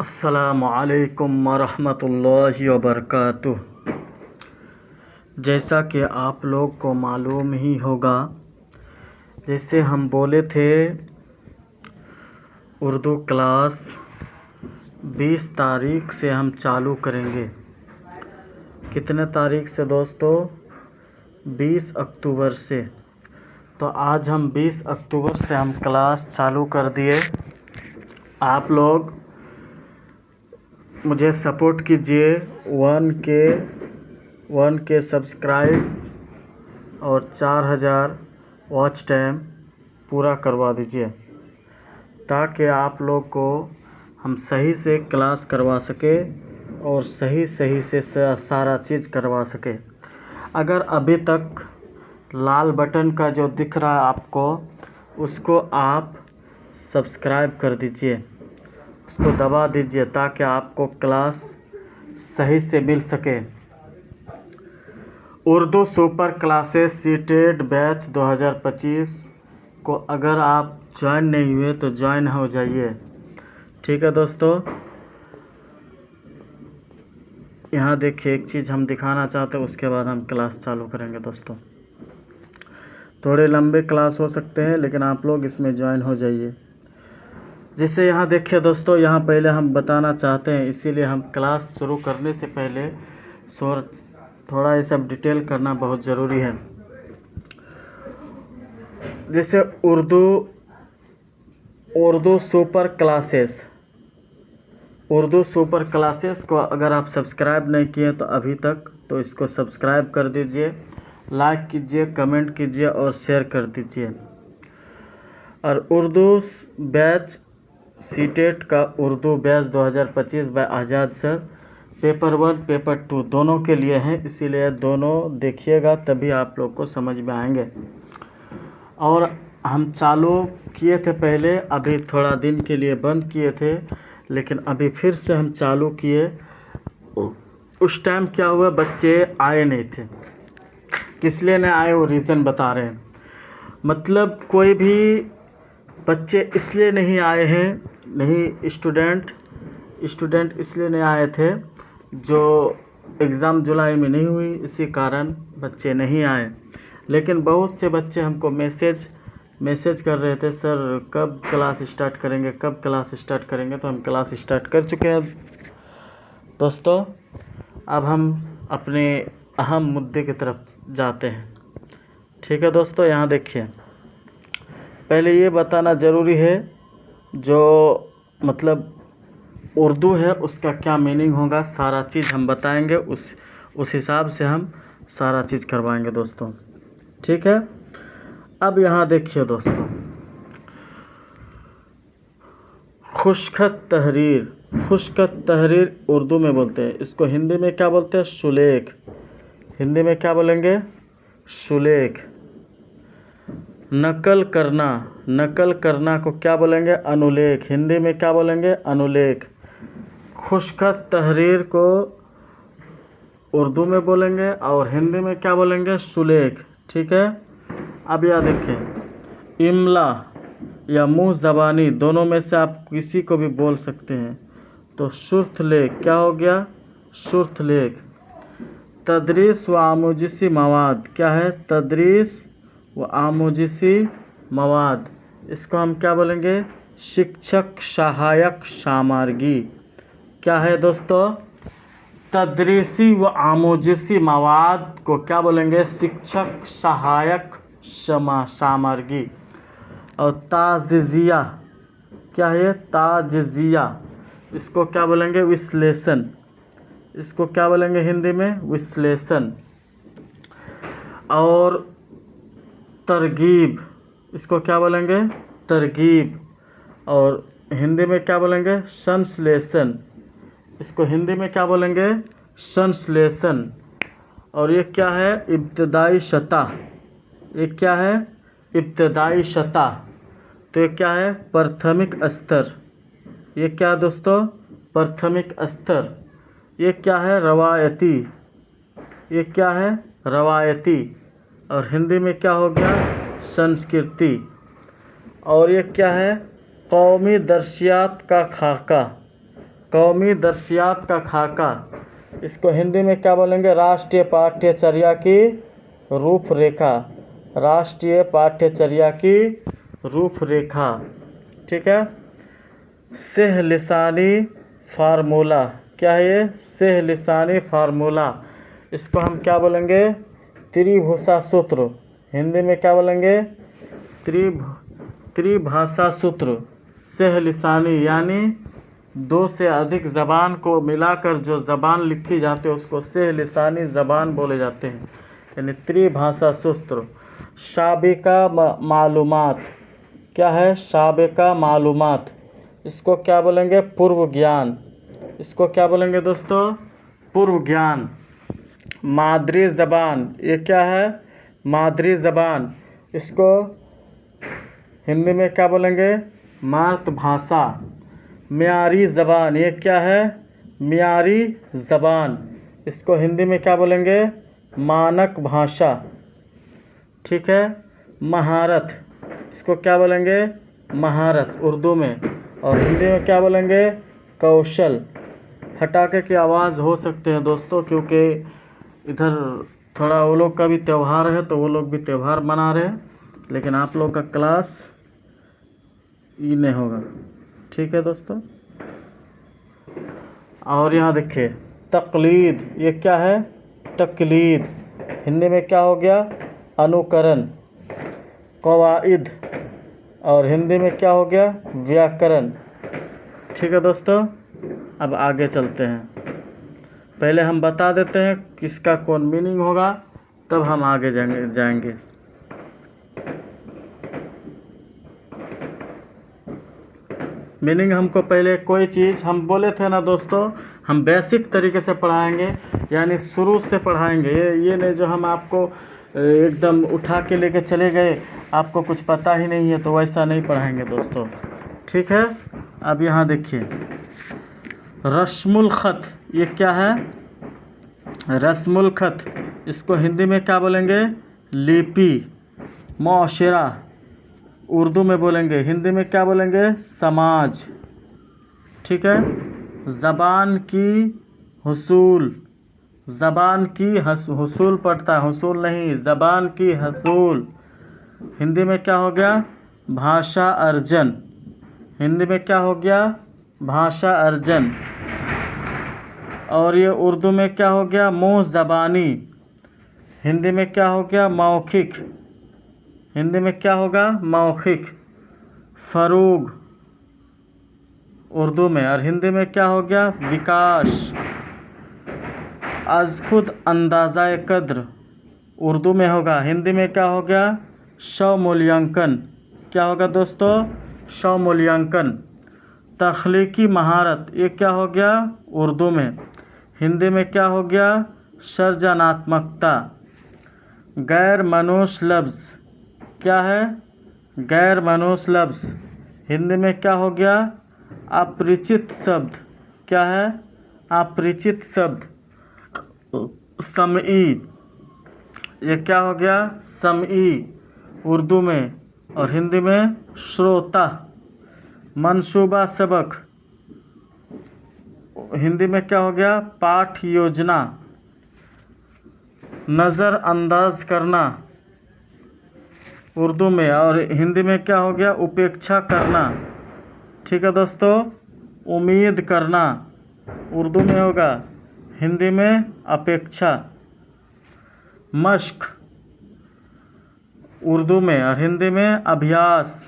अस्सलामुअलैकुम वरहमतुल्लाहि वबरकातुह। जैसा कि आप लोग को मालूम ही होगा, जैसे हम बोले थे उर्दू क्लास 20 तारीख से हम चालू करेंगे। कितने तारीख से दोस्तों? 20 अक्टूबर से। तो आज हम 20 अक्टूबर से हम क्लास चालू कर दिए। आप लोग मुझे सपोर्ट कीजिए। 1K सब्सक्राइब और 4000 वॉच टाइम पूरा करवा दीजिए, ताकि आप लोग को हम सही से क्लास करवा सके और सही से सारा चीज़ करवा सके। अगर अभी तक लाल बटन का जो दिख रहा है आपको, उसको आप सब्सक्राइब कर दीजिए, उसको दबा दीजिए, ताकि आपको क्लास सही से मिल सके। Urdu super classes seated batch 2025 को अगर आप ज्वाइन नहीं हुए तो ज्वाइन हो जाइए। ठीक है दोस्तों। यहाँ देखिए, एक चीज़ हम दिखाना चाहते हैं, उसके बाद हम क्लास चालू करेंगे दोस्तों। थोड़े लंबे क्लास हो सकते हैं, लेकिन आप लोग इसमें ज्वाइन हो जाइए। जैसे यहाँ देखिए दोस्तों, यहाँ पहले हम बताना चाहते हैं, इसीलिए हम क्लास शुरू करने से पहले थोड़ा ये सब डिटेल करना बहुत ज़रूरी है। जैसे उर्दू सुपर क्लासेस को अगर आप सब्सक्राइब नहीं किए तो अभी तक, तो इसको सब्सक्राइब कर दीजिए, लाइक कीजिए, कमेंट कीजिए और शेयर कर दीजिए। और उर्दू बैच सीटेट का उर्दू बैच 2025 बाय आज़ाद सर, पेपर 1 पेपर 2 दोनों के लिए हैं, इसीलिए दोनों देखिएगा, तभी आप लोग को समझ में आएंगे। और हम चालू किए थे पहले, अभी थोड़ा दिन के लिए बंद किए थे, लेकिन अभी फिर से हम चालू किए। उस टाइम क्या हुआ, बच्चे आए नहीं थे। किस लिए नहीं आए वो रीज़न बता रहे हैं। मतलब कोई भी बच्चे इसलिए नहीं आए हैं, नहीं स्टूडेंट इसलिए नहीं आए थे जो एग्ज़ाम जुलाई में नहीं हुई, इसी कारण बच्चे नहीं आए। लेकिन बहुत से बच्चे हमको मैसेज कर रहे थे, सर कब क्लास स्टार्ट करेंगे, कब क्लास स्टार्ट करेंगे। तो हम क्लास स्टार्ट कर चुके हैं दोस्तों। अब हम अपने अहम मुद्दे की तरफ जाते हैं। ठीक है दोस्तों, यहाँ देखिए, पहले ये बताना ज़रूरी है, जो मतलब उर्दू है उसका क्या मीनिंग होगा, सारा चीज़ हम बताएंगे, उस हिसाब से हम सारा चीज़ करवाएंगे दोस्तों। ठीक है। अब यहाँ देखिए दोस्तों, खुशखत तहरीर उर्दू में बोलते हैं, इसको हिंदी में क्या बोलते हैं? सुलेख। हिंदी में क्या बोलेंगे? सुलेख। नकल करना को क्या बोलेंगे? अनुलेख। हिंदी में क्या बोलेंगे? अनुलेख। खुशखत तहरीर को उर्दू में बोलेंगे और हिंदी में क्या बोलेंगे? सुलेख। ठीक है। अब यह देखें, इमला या मुँह ज़बानी दोनों में से आप किसी को भी बोल सकते हैं। तो सुर्थ लेख क्या हो गया? सुर्थ लेख। तदरीस व आमूजिसी मवाद क्या है? तदरीस व आमूजिसी मवाद, इसको हम क्या बोलेंगे? शिक्षक सहायक सामग्री। क्या है दोस्तों? तदरीसी व आमूजिसी मवाद को क्या बोलेंगे? शिक्षक सहायक सामग्री। और ताजिया क्या है? ताजिया, इसको क्या बोलेंगे? विश्लेषण। इसको क्या बोलेंगे हिंदी में? विश्लेषण। और तरगीब, इसको क्या बोलेंगे? तरगीब। और हिंदी में क्या बोलेंगे? संश्लेषण। इसको हिंदी में क्या बोलेंगे? संश्लेषण। और ये क्या है? इब्तदाई सतह। ये क्या है? इब्तदाई सतह। तो ये क्या है? प्राथमिक स्तर। ये क्या दोस्तों? प्राथमिक स्तर। ये क्या है? रवायती। ये क्या है? रवायती। और हिंदी में क्या हो गया? संस्कृति। और ये क्या है? कौमी दर्शियात का खाका। कौमी दर्शियात का खाका, इसको हिंदी में क्या बोलेंगे? राष्ट्रीय पाठ्यचर्या की रूपरेखा, राष्ट्रीय पाठ्यचर्या की रूपरेखा। ठीक है। सेह लिसानी फार्मूला, क्या है ये? सेह लिसानी फार्मूला, इसको हम क्या बोलेंगे? त्रिभाषा सूत्र। हिंदी में क्या बोलेंगे? त्रिभाषा सूत्र। सेह लिसानी यानी दो से अधिक ज़बान को मिलाकर जो ज़बान लिखी जाती है उसको सेह लिसानी ज़बान बोले जाते हैं, यानी त्रिभाषा सूत्र। साबिका मालूमात, क्या है? साबिका मालूमात, इसको क्या बोलेंगे? पूर्व ज्ञान। इसको क्या बोलेंगे दोस्तों? पूर्व ज्ञान। मादरी ज़बान, ये क्या है? मादरी ज़बान, इसको हिंदी में क्या बोलेंगे? मातृभाषा। म्यारी ज़बान, ये क्या है? म्यारी ज़बान, इसको हिंदी में क्या बोलेंगे? मानक भाषा। ठीक है। महारत, इसको क्या बोलेंगे? महारत उर्दू में, और हिंदी में क्या बोलेंगे? कौशल। फटाके की आवाज़ हो सकते हैं दोस्तों, क्योंकि इधर थोड़ा वो लोग का भी त्यौहार है तो वो लोग भी त्यौहार मना रहे हैं, लेकिन आप लोग का क्लास ये नहीं होगा। ठीक है दोस्तों। और यहाँ देखिए तकलीद, ये क्या है? तकलीद, हिंदी में क्या हो गया? अनुकरण। कवाइद, और हिंदी में क्या हो गया? व्याकरण। ठीक है दोस्तों। अब आगे चलते हैं। पहले हम बता देते हैं किसका कौन मीनिंग होगा, तब हम आगे जाएंगे। मीनिंग हमको पहले कोई चीज़, हम बोले थे ना दोस्तों, हम बेसिक तरीके से पढ़ाएंगे, यानी शुरू से पढ़ाएंगे। ये नहीं जो हम आपको एकदम उठा के लेके चले गए, आपको कुछ पता ही नहीं है, तो वैसा नहीं पढ़ाएंगे दोस्तों। ठीक है। अब यहाँ देखिए रस्मुल ख़त, ये क्या है? रस्मुल ख़त, इसको हिंदी में क्या बोलेंगे? लिपि। मुआशरा, उर्दू में बोलेंगे, हिंदी में क्या बोलेंगे? समाज। ठीक है। ज़बान की हुसूल, ज़बान की हुसूल पढ़ता है, हुसूल नहीं, ज़बान की हुसूल, हिंदी में क्या हो गया? भाषा अर्जन। हिंदी में क्या हो गया? भाषा अर्जन। और ये उर्दू में क्या हो गया? मुँह ज़बानी। हिंदी में क्या हो गया? मौखिक। हिंदी में क्या होगा? मौखिक। फ़रूग उर्दू में, और हिंदी में क्या हो गया? विकास। अज़ खुद अंदाज़ा कद्र उर्दू में होगा, हिंदी में क्या हो गया? स्वमूल्यांकन। क्या होगा दोस्तों? स्वमूल्यांकन। तख्लीकी महारत, ये क्या हो गया? उर्दू में, हिंदी में क्या हो गया? सृजनात्मकता। गैर मनुष लफ्ज़, क्या है? गैर मनुष लफ्ज़, हिंदी में क्या हो गया? अपरिचित शब्द। क्या है? अपरिचित शब्द। समई, ये क्या हो गया? समई उर्दू में, और हिंदी में श्रोता। मंसूबा सबक, हिंदी में क्या हो गया? पाठ योजना। नज़रअंदाज करना उर्दू में, और हिंदी में क्या हो गया? उपेक्षा करना। ठीक है दोस्तों। उम्मीद करना उर्दू में होगा, हिंदी में अपेक्षा। मश्क उर्दू में, और हिंदी में अभ्यास।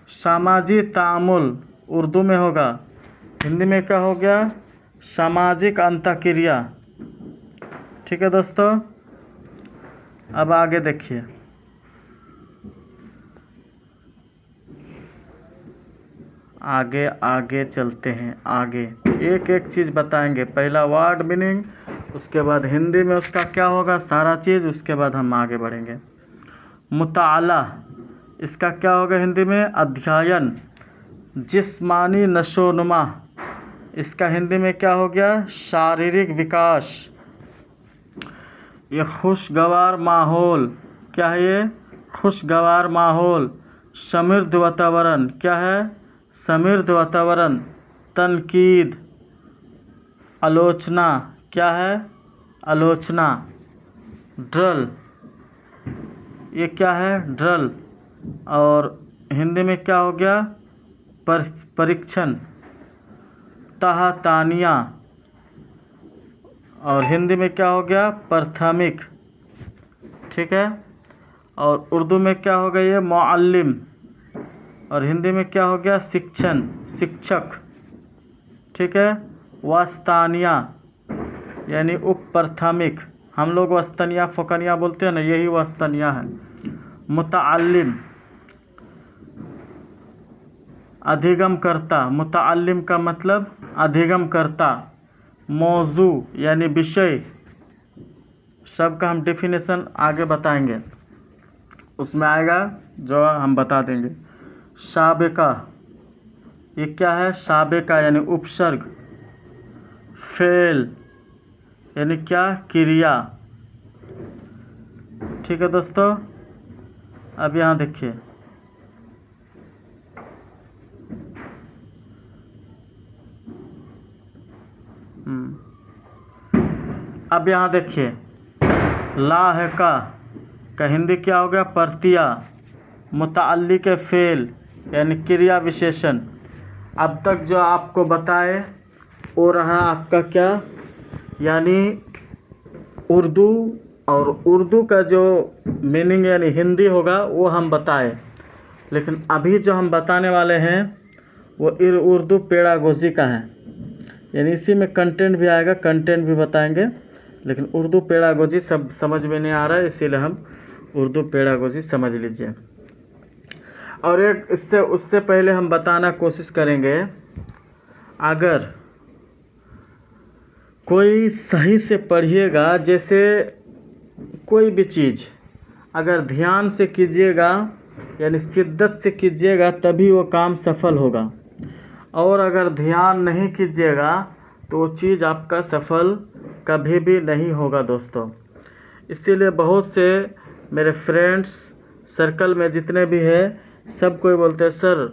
सामाजिक तामुल उर्दू में होगा, हिंदी में क्या हो गया? सामाजिक अंतःक्रिया। ठीक है दोस्तों। अब आगे देखिए, आगे चलते हैं। आगे एक एक चीज़ बताएंगे, पहला वर्ड मीनिंग, उसके बाद हिंदी में उसका क्या होगा सारा चीज़, उसके बाद हम आगे बढ़ेंगे। मुताला, इसका क्या होगा हिंदी में? अध्ययन। जिस्मानी नशोनुमा, इसका हिंदी में क्या हो गया? शारीरिक विकास। ये खुशगवार माहौल, क्या है ये? खुशगवार माहौल। समृद्ध वातावरण, क्या है? समृद्ध वातावरण। तनकीद, आलोचना, क्या है आलोचना। ड्रल, ये क्या है ड्रल। और हिंदी में क्या हो गया परीक्षण, ताहतानिया। और हिंदी में क्या हो गया प्राथमिक, ठीक है। और उर्दू में क्या हो गया ये मुअल्लिम। और हिंदी में क्या हो गया शिक्षण, शिक्षक, ठीक है। वस्तानिया यानी उप प्राथमिक, हम लोग वस्तनिया फ़कनिया बोलते हैं ना, यही वस्तनिया है। मुतअल्लिम, अधिगम करता, मुतअल्लिम का मतलब अधिगम करता। मौजू यानी विषय, सबका हम डेफिनेशन आगे बताएंगे, उसमें आएगा जो हम बता देंगे। साबिका, ये क्या है साबिका यानी उपसर्ग। फेल यानी क्या क्रिया, ठीक है दोस्तों। अब यहाँ देखिए अब यहाँ देखिए लाहका का हिंदी क्या हो गया पर्तिया। मुतअल्लिक़ फेल यानी क्रिया विशेषण। अब तक जो आपको बताए वो रहा आपका क्या यानी उर्दू, और उर्दू का जो मीनिंग यानी हिंदी होगा वो हम बताए। लेकिन अभी जो हम बताने वाले हैं वो उर्दू पेडागोजी का है, यानी इसी में कंटेंट भी आएगा, कंटेंट भी बताएंगे। लेकिन उर्दू पेडागोजी सब समझ में नहीं आ रहा है, इसीलिए हम उर्दू पेडागोजी समझ लीजिए। और एक उससे पहले हम बताना कोशिश करेंगे, अगर कोई सही से पढ़िएगा, जैसे कोई भी चीज़ अगर ध्यान से कीजिएगा यानी शिद्दत से कीजिएगा तभी वो काम सफल होगा, और अगर ध्यान नहीं कीजिएगा तो वो चीज़ आपका सफल कभी भी नहीं होगा दोस्तों। इसीलिए बहुत से मेरे फ्रेंड्स सर्कल में जितने भी हैं सब कोई बोलते हैं सर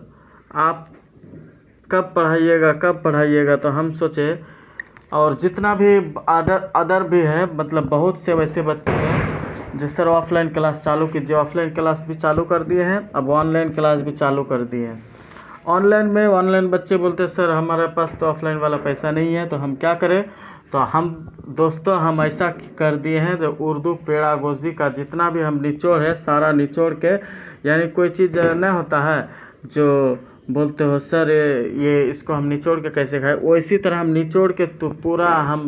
आप कब पढ़ाइएगा। तो हम सोचे, और जितना भी अदर भी है, मतलब बहुत से वैसे बच्चे हैं जो सर ऑफलाइन क्लास चालू कीजिए, ऑफलाइन क्लास भी चालू कर दिए हैं, अब ऑनलाइन क्लास भी चालू कर दिए हैं। ऑनलाइन बच्चे बोलते हैं सर हमारे पास तो ऑफलाइन वाला पैसा नहीं है, तो हम क्या करें। तो हम दोस्तों हम ऐसा कर दिए हैं, तो उर्दू पेडागोजी का जितना भी हम निचोड़ है सारा निचोड़ के, यानी कोई चीज़ नहीं होता है जो बोलते हो सर ये इसको हम निचोड़ के कैसे खाएं, वो इसी तरह हम निचोड़ के तो पूरा हम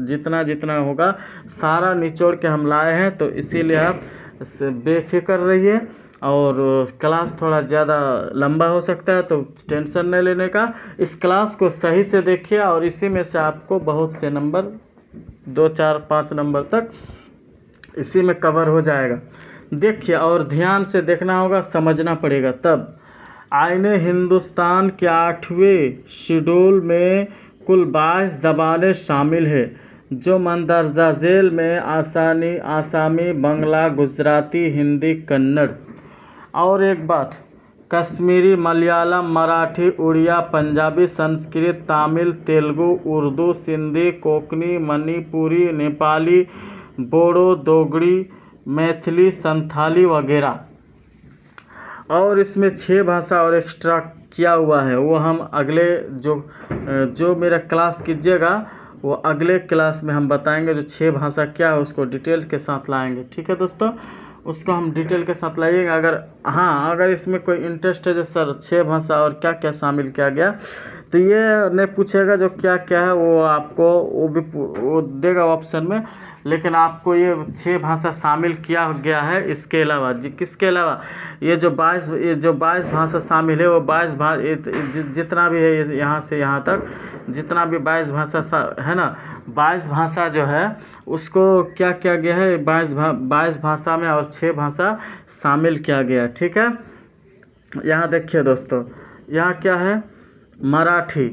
जितना होगा सारा निचोड़ के हम लाए हैं। तो इसीलिए आप बेफिक्र रहिए, और क्लास थोड़ा ज़्यादा लंबा हो सकता है तो टेंशन नहीं लेने का। इस क्लास को सही से देखिए और इसी में से आपको बहुत से नंबर 2 4 5 नंबर तक इसी में कवर हो जाएगा। देखिए और ध्यान से देखना होगा, समझना पड़ेगा तब। आईने हिंदुस्तान के 8वें शेड्यूल में कुल 22 ज़बानें शामिल है, जो मंदरजा झेल में आसामी, बांग्ला, गुजराती, हिंदी, कन्नड़। और एक बात, कश्मीरी, मलयालम, मराठी, उड़िया, पंजाबी, संस्कृत, तमिल, तेलुगु, उर्दू, सिंधी, कोंकणी, मणिपुरी, नेपाली, बोडो, दोगड़ी, मैथिली, संथाली वगैरह। और इसमें 6 भाषा और एक्स्ट्रा किया हुआ है, वो हम अगले जो मेरा क्लास कीजिएगा वो अगले क्लास में हम बताएंगे। जो 6 भाषा क्या है उसको डिटेल के साथ लाएंगे, ठीक है दोस्तों। उसको हम डिटेल के साथ लाइएगा। अगर इसमें कोई इंटरेस्ट है जो सर 6 भाषा और क्या क्या शामिल किया गया, तो ये नहीं पूछेगा जो क्या क्या है वो आपको वो देगा ऑप्शन में। लेकिन आपको ये 6 भाषा शामिल किया गया है, इसके अलावा किसके अलावा ये जो 22 भाषा शामिल है वो 22 जितना भी है यहाँ से यहाँ तक जितना भी 22 भाषा है ना, 22 भाषा जो है उसको क्या किया गया है 22 भाषा में और 6 भाषा शामिल किया गया, ठीक है। यहाँ देखिए दोस्तों, यहाँ क्या है मराठी।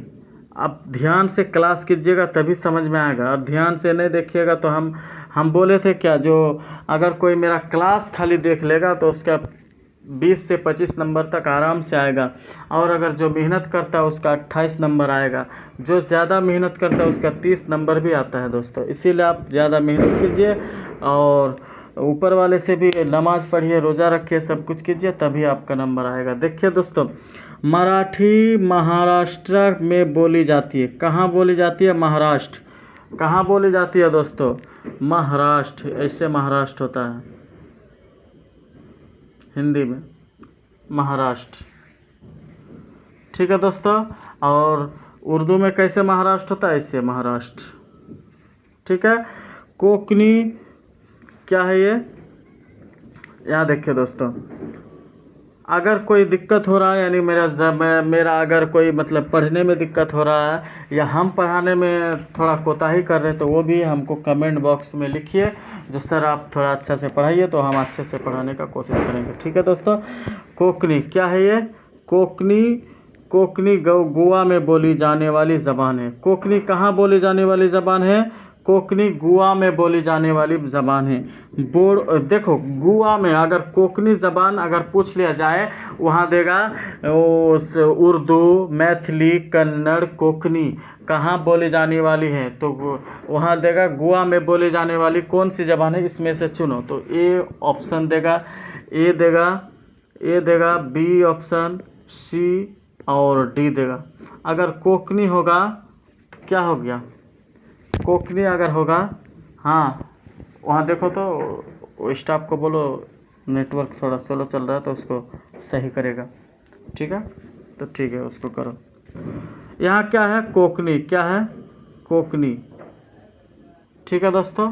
अब ध्यान से क्लास कीजिएगा तभी समझ में आएगा, और ध्यान से नहीं देखिएगा तो हम बोले थे क्या, जो अगर कोई मेरा क्लास खाली देख लेगा तो उसका 20 से 25 नंबर तक आराम से आएगा। और अगर जो मेहनत करता है उसका 28 नंबर आएगा, जो ज़्यादा मेहनत करता है उसका 30 नंबर भी आता है दोस्तों। इसीलिए आप ज़्यादा मेहनत कीजिए और ऊपर वाले से भी नमाज़ पढ़िए, रोज़ा रखिए, सब कुछ कीजिए, तभी आपका नंबर आएगा। देखिए दोस्तों, मराठी महाराष्ट्र में बोली जाती है। कहाँ बोली जाती है? महाराष्ट्र। कहाँ बोली जाती है दोस्तों? महाराष्ट्र। ऐसे महाराष्ट्र होता है हिंदी में, महाराष्ट्र। ठीक है दोस्तों। और उर्दू में कैसे महाराष्ट्र होता है? ऐसे महाराष्ट्र। ठीक है। कोंकणी क्या है ये? यहाँ देखिए दोस्तों, अगर कोई दिक्कत हो रहा है, यानी मेरा अगर कोई मतलब पढ़ने में दिक्कत हो रहा है या हम पढ़ाने में थोड़ा कोताही कर रहे हैं, तो वो भी हमको कमेंट बॉक्स में लिखिए, जो सर आप थोड़ा अच्छा से पढ़ाइए, तो हम अच्छे से पढ़ाने का कोशिश करेंगे। ठीक है दोस्तों। कोंकणी क्या है ये? कोंकणी गोवा में बोली जाने वाली ज़बान है। कोंकणी कहाँ बोली जाने वाली ज़बान है? कोंकणी गोवा में बोली जाने वाली ज़बान है। देखो, गोवा में अगर कोंकणी ज़बान अगर पूछ लिया जाए, वहाँ देगा उर्दू, मैथिली, कन्नड़, कोंकणी कहाँ बोली जाने वाली है, तो वहाँ देगा गोवा में बोली जाने वाली कौन सी ज़बान है, इसमें से चुनो। तो ए ऑप्शन देगा, ए देगा, बी ऑप्शन, सी और डी देगा। अगर कोंकणी होगा तो क्या हो गया? कोंकणी अगर होगा, हाँ, वहाँ देखो तो स्टाफ को बोलो नेटवर्क थोड़ा स्लो चल रहा है तो उसको सही करेगा। ठीक है, तो ठीक है, उसको करो। यहाँ क्या है? कोंकणी। क्या है? कोंकणी। ठीक है दोस्तों।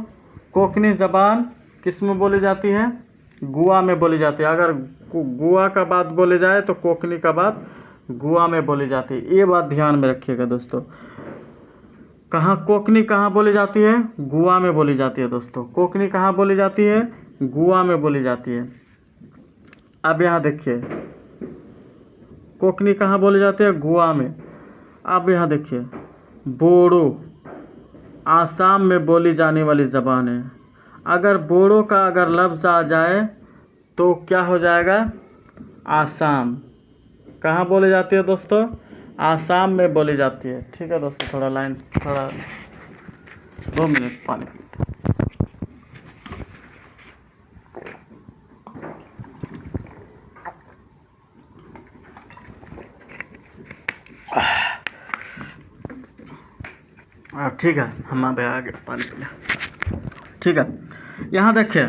कोंकणी ज़बान किस में बोली जाती है? गोवा में बोली जाती है। अगर गोवा का बात बोले जाए तो कोंकणी का बात गोवा में बोली जाती है। ये बात ध्यान में रखिएगा दोस्तों। कहाँ कोंकणी कहाँ बोली जाती है? गोवा में बोली जाती है दोस्तों। कोंकणी कहाँ बोली जाती है? गोवा में बोली जाती है। अब यहाँ देखिए, कोंकणी कहाँ बोली जाती है? गोवा में। अब यहाँ देखिए, बोडो आसाम में बोली जाने वाली ज़बान है। अगर बोडो का अगर लफ्ज़ आ जाए तो क्या हो जाएगा? आसाम। कहाँ बोली जाती है दोस्तों? आसाम में बोली जाती है। ठीक है दोस्तों, थोड़ा 2 मिनट पानी पी। ठीक है, हम आ गए पानी पीने। ठीक है, यहाँ देखिए,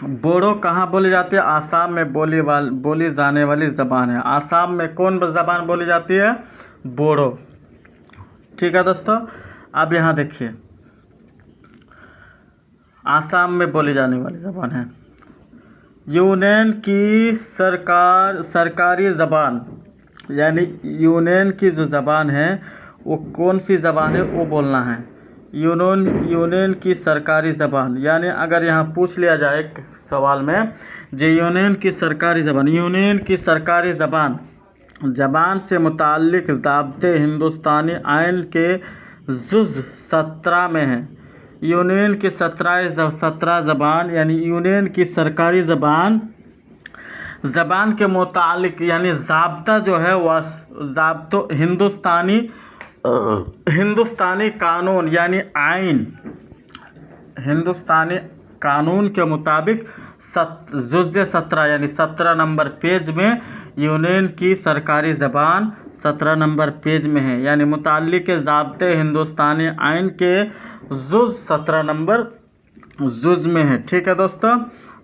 बोडो कहाँ बोली जाती है? आसाम में बोली जाने वाली ज़बान है। आसाम में कौन ज़बान बोली जाती है? बोडो। ठीक है दोस्तों। अब यहाँ देखिए, आसाम में बोली जाने वाली ज़बान है। यूनियन की सरकारी ज़बान, यानी यूनियन की जो ज़बान है वो कौन सी ज़बान है वो बोलना है। यूनियन की सरकारी ज़बान, यानी अगर यहाँ पूछ लिया जाए एक सवाल में, जो यूनियन की सरकारी ज़बान से मुताल्लिक़ ज़ाब्ते हिंदुस्तानी आइन के जुज़ 17 में है। यूनियन की 17 ज़बान, यानी यूनियन की सरकारी ज़बान के मुताल्लिक़, यानी ज़ाब्ता जो है वह हिंदुस्तानी कानून, यानी आइन, हिंदुस्तानी कानून के मुताबिक जुज़ 17, यानी 17 नंबर पेज में यूनियन की सरकारी ज़बान 17 नंबर पेज में है, यानी मुताल्लिक़ ज़ाब्ते हिंदुस्तानी आइन के जुज़ 17 नंबर जुज़ में है। ठीक है दोस्तों।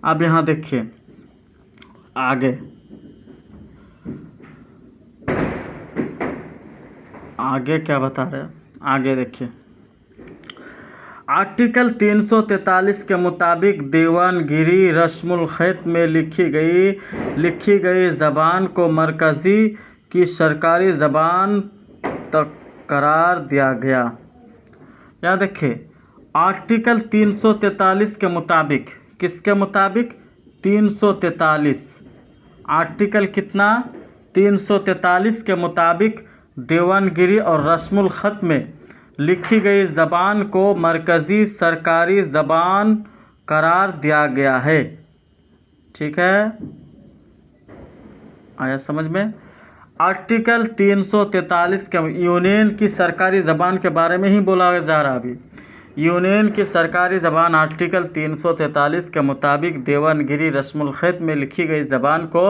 अब यहाँ देखिए आगे क्या बता रहे हैं। आगे देखिए, आर्टिकल 343 के मुताबिक देवनागरी रस्मुल ख़त में लिखी गई ज़बान को मरकज़ी की सरकारी ज़बान तक करार दिया गया। यहाँ देखिए, आर्टिकल 343 के मुताबिक, किसके मुताबिक? 343। आर्टिकल कितना? 343 के मुताबिक देवनागरी और रस्मुल ख़त में लिखी गई ज़बान को मरकज़ी सरकारी ज़बान करार दिया गया है। ठीक है, आया समझ में। आर्टिकल 343 के यूनियन की सरकारी ज़बान के बारे में ही बोला जा रहा अभी। यूनियन की सरकारी ज़बान आर्टिकल 343 के मुताबिक देवनागरी रस्मुल ख़त में लिखी गई ज़बान को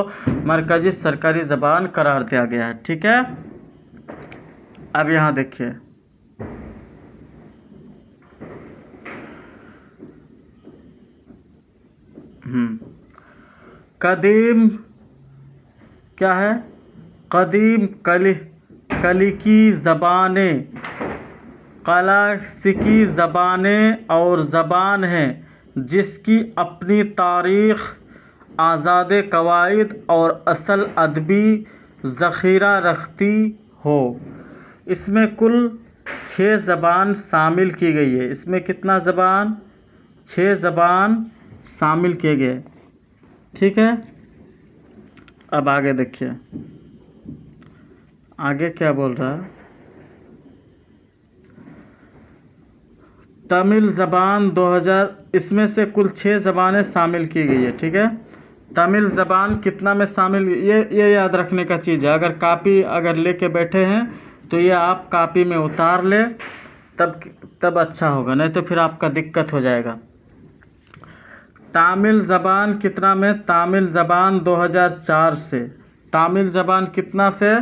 मरकज़ी सरकारी ज़बान करार दिया गया है। ठीक है, अब यहाँ देखिए, कदीम क्या है, कदीम कलिकी ज़बानें क्लासिकी ज़बानें और ज़बान है जिसकी अपनी तारीख़, आज़ाद कवायद और असल अदबी ज़ख़ीरा रखती हो। इसमें कुल 6 ज़बान शामिल की गई है। इसमें कितना ज़बान, 6 ज़बान शामिल किए गए। ठीक है, अब आगे देखिए, आगे क्या बोल रहा है। तमिल ज़बान 2000, इसमें से कुल 6 ज़बानें शामिल की गई है। ठीक है, तमिल ज़बान कितना में शामिल, ये याद रखने का चीज़ है। अगर कापी अगर लेके बैठे हैं तो ये आप कापी में उतार ले, तब अच्छा होगा, नहीं तो फिर आपका दिक्कत हो जाएगा। तमिल ज़बान कितना में, तमिल ज़बान 2004 से, तमिल ज़बान कितना से,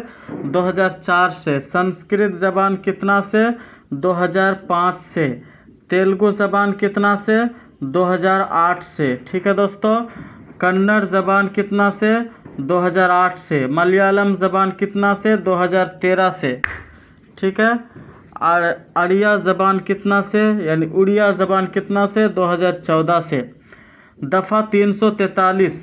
2004 से। संस्कृत ज़बान कितना से, 2005 से। तेलुगु ज़बान कितना से, 2008 से। ठीक है दोस्तों, कन्नड़ ज़बान कितना से, 2008 से। मलयालम ज़बान कितना से, 2013 से। ठीक है, और उड़िया ज़बान कितना से, यानी उड़िया ज़बान कितना से, 2014 से। दफ़ा 343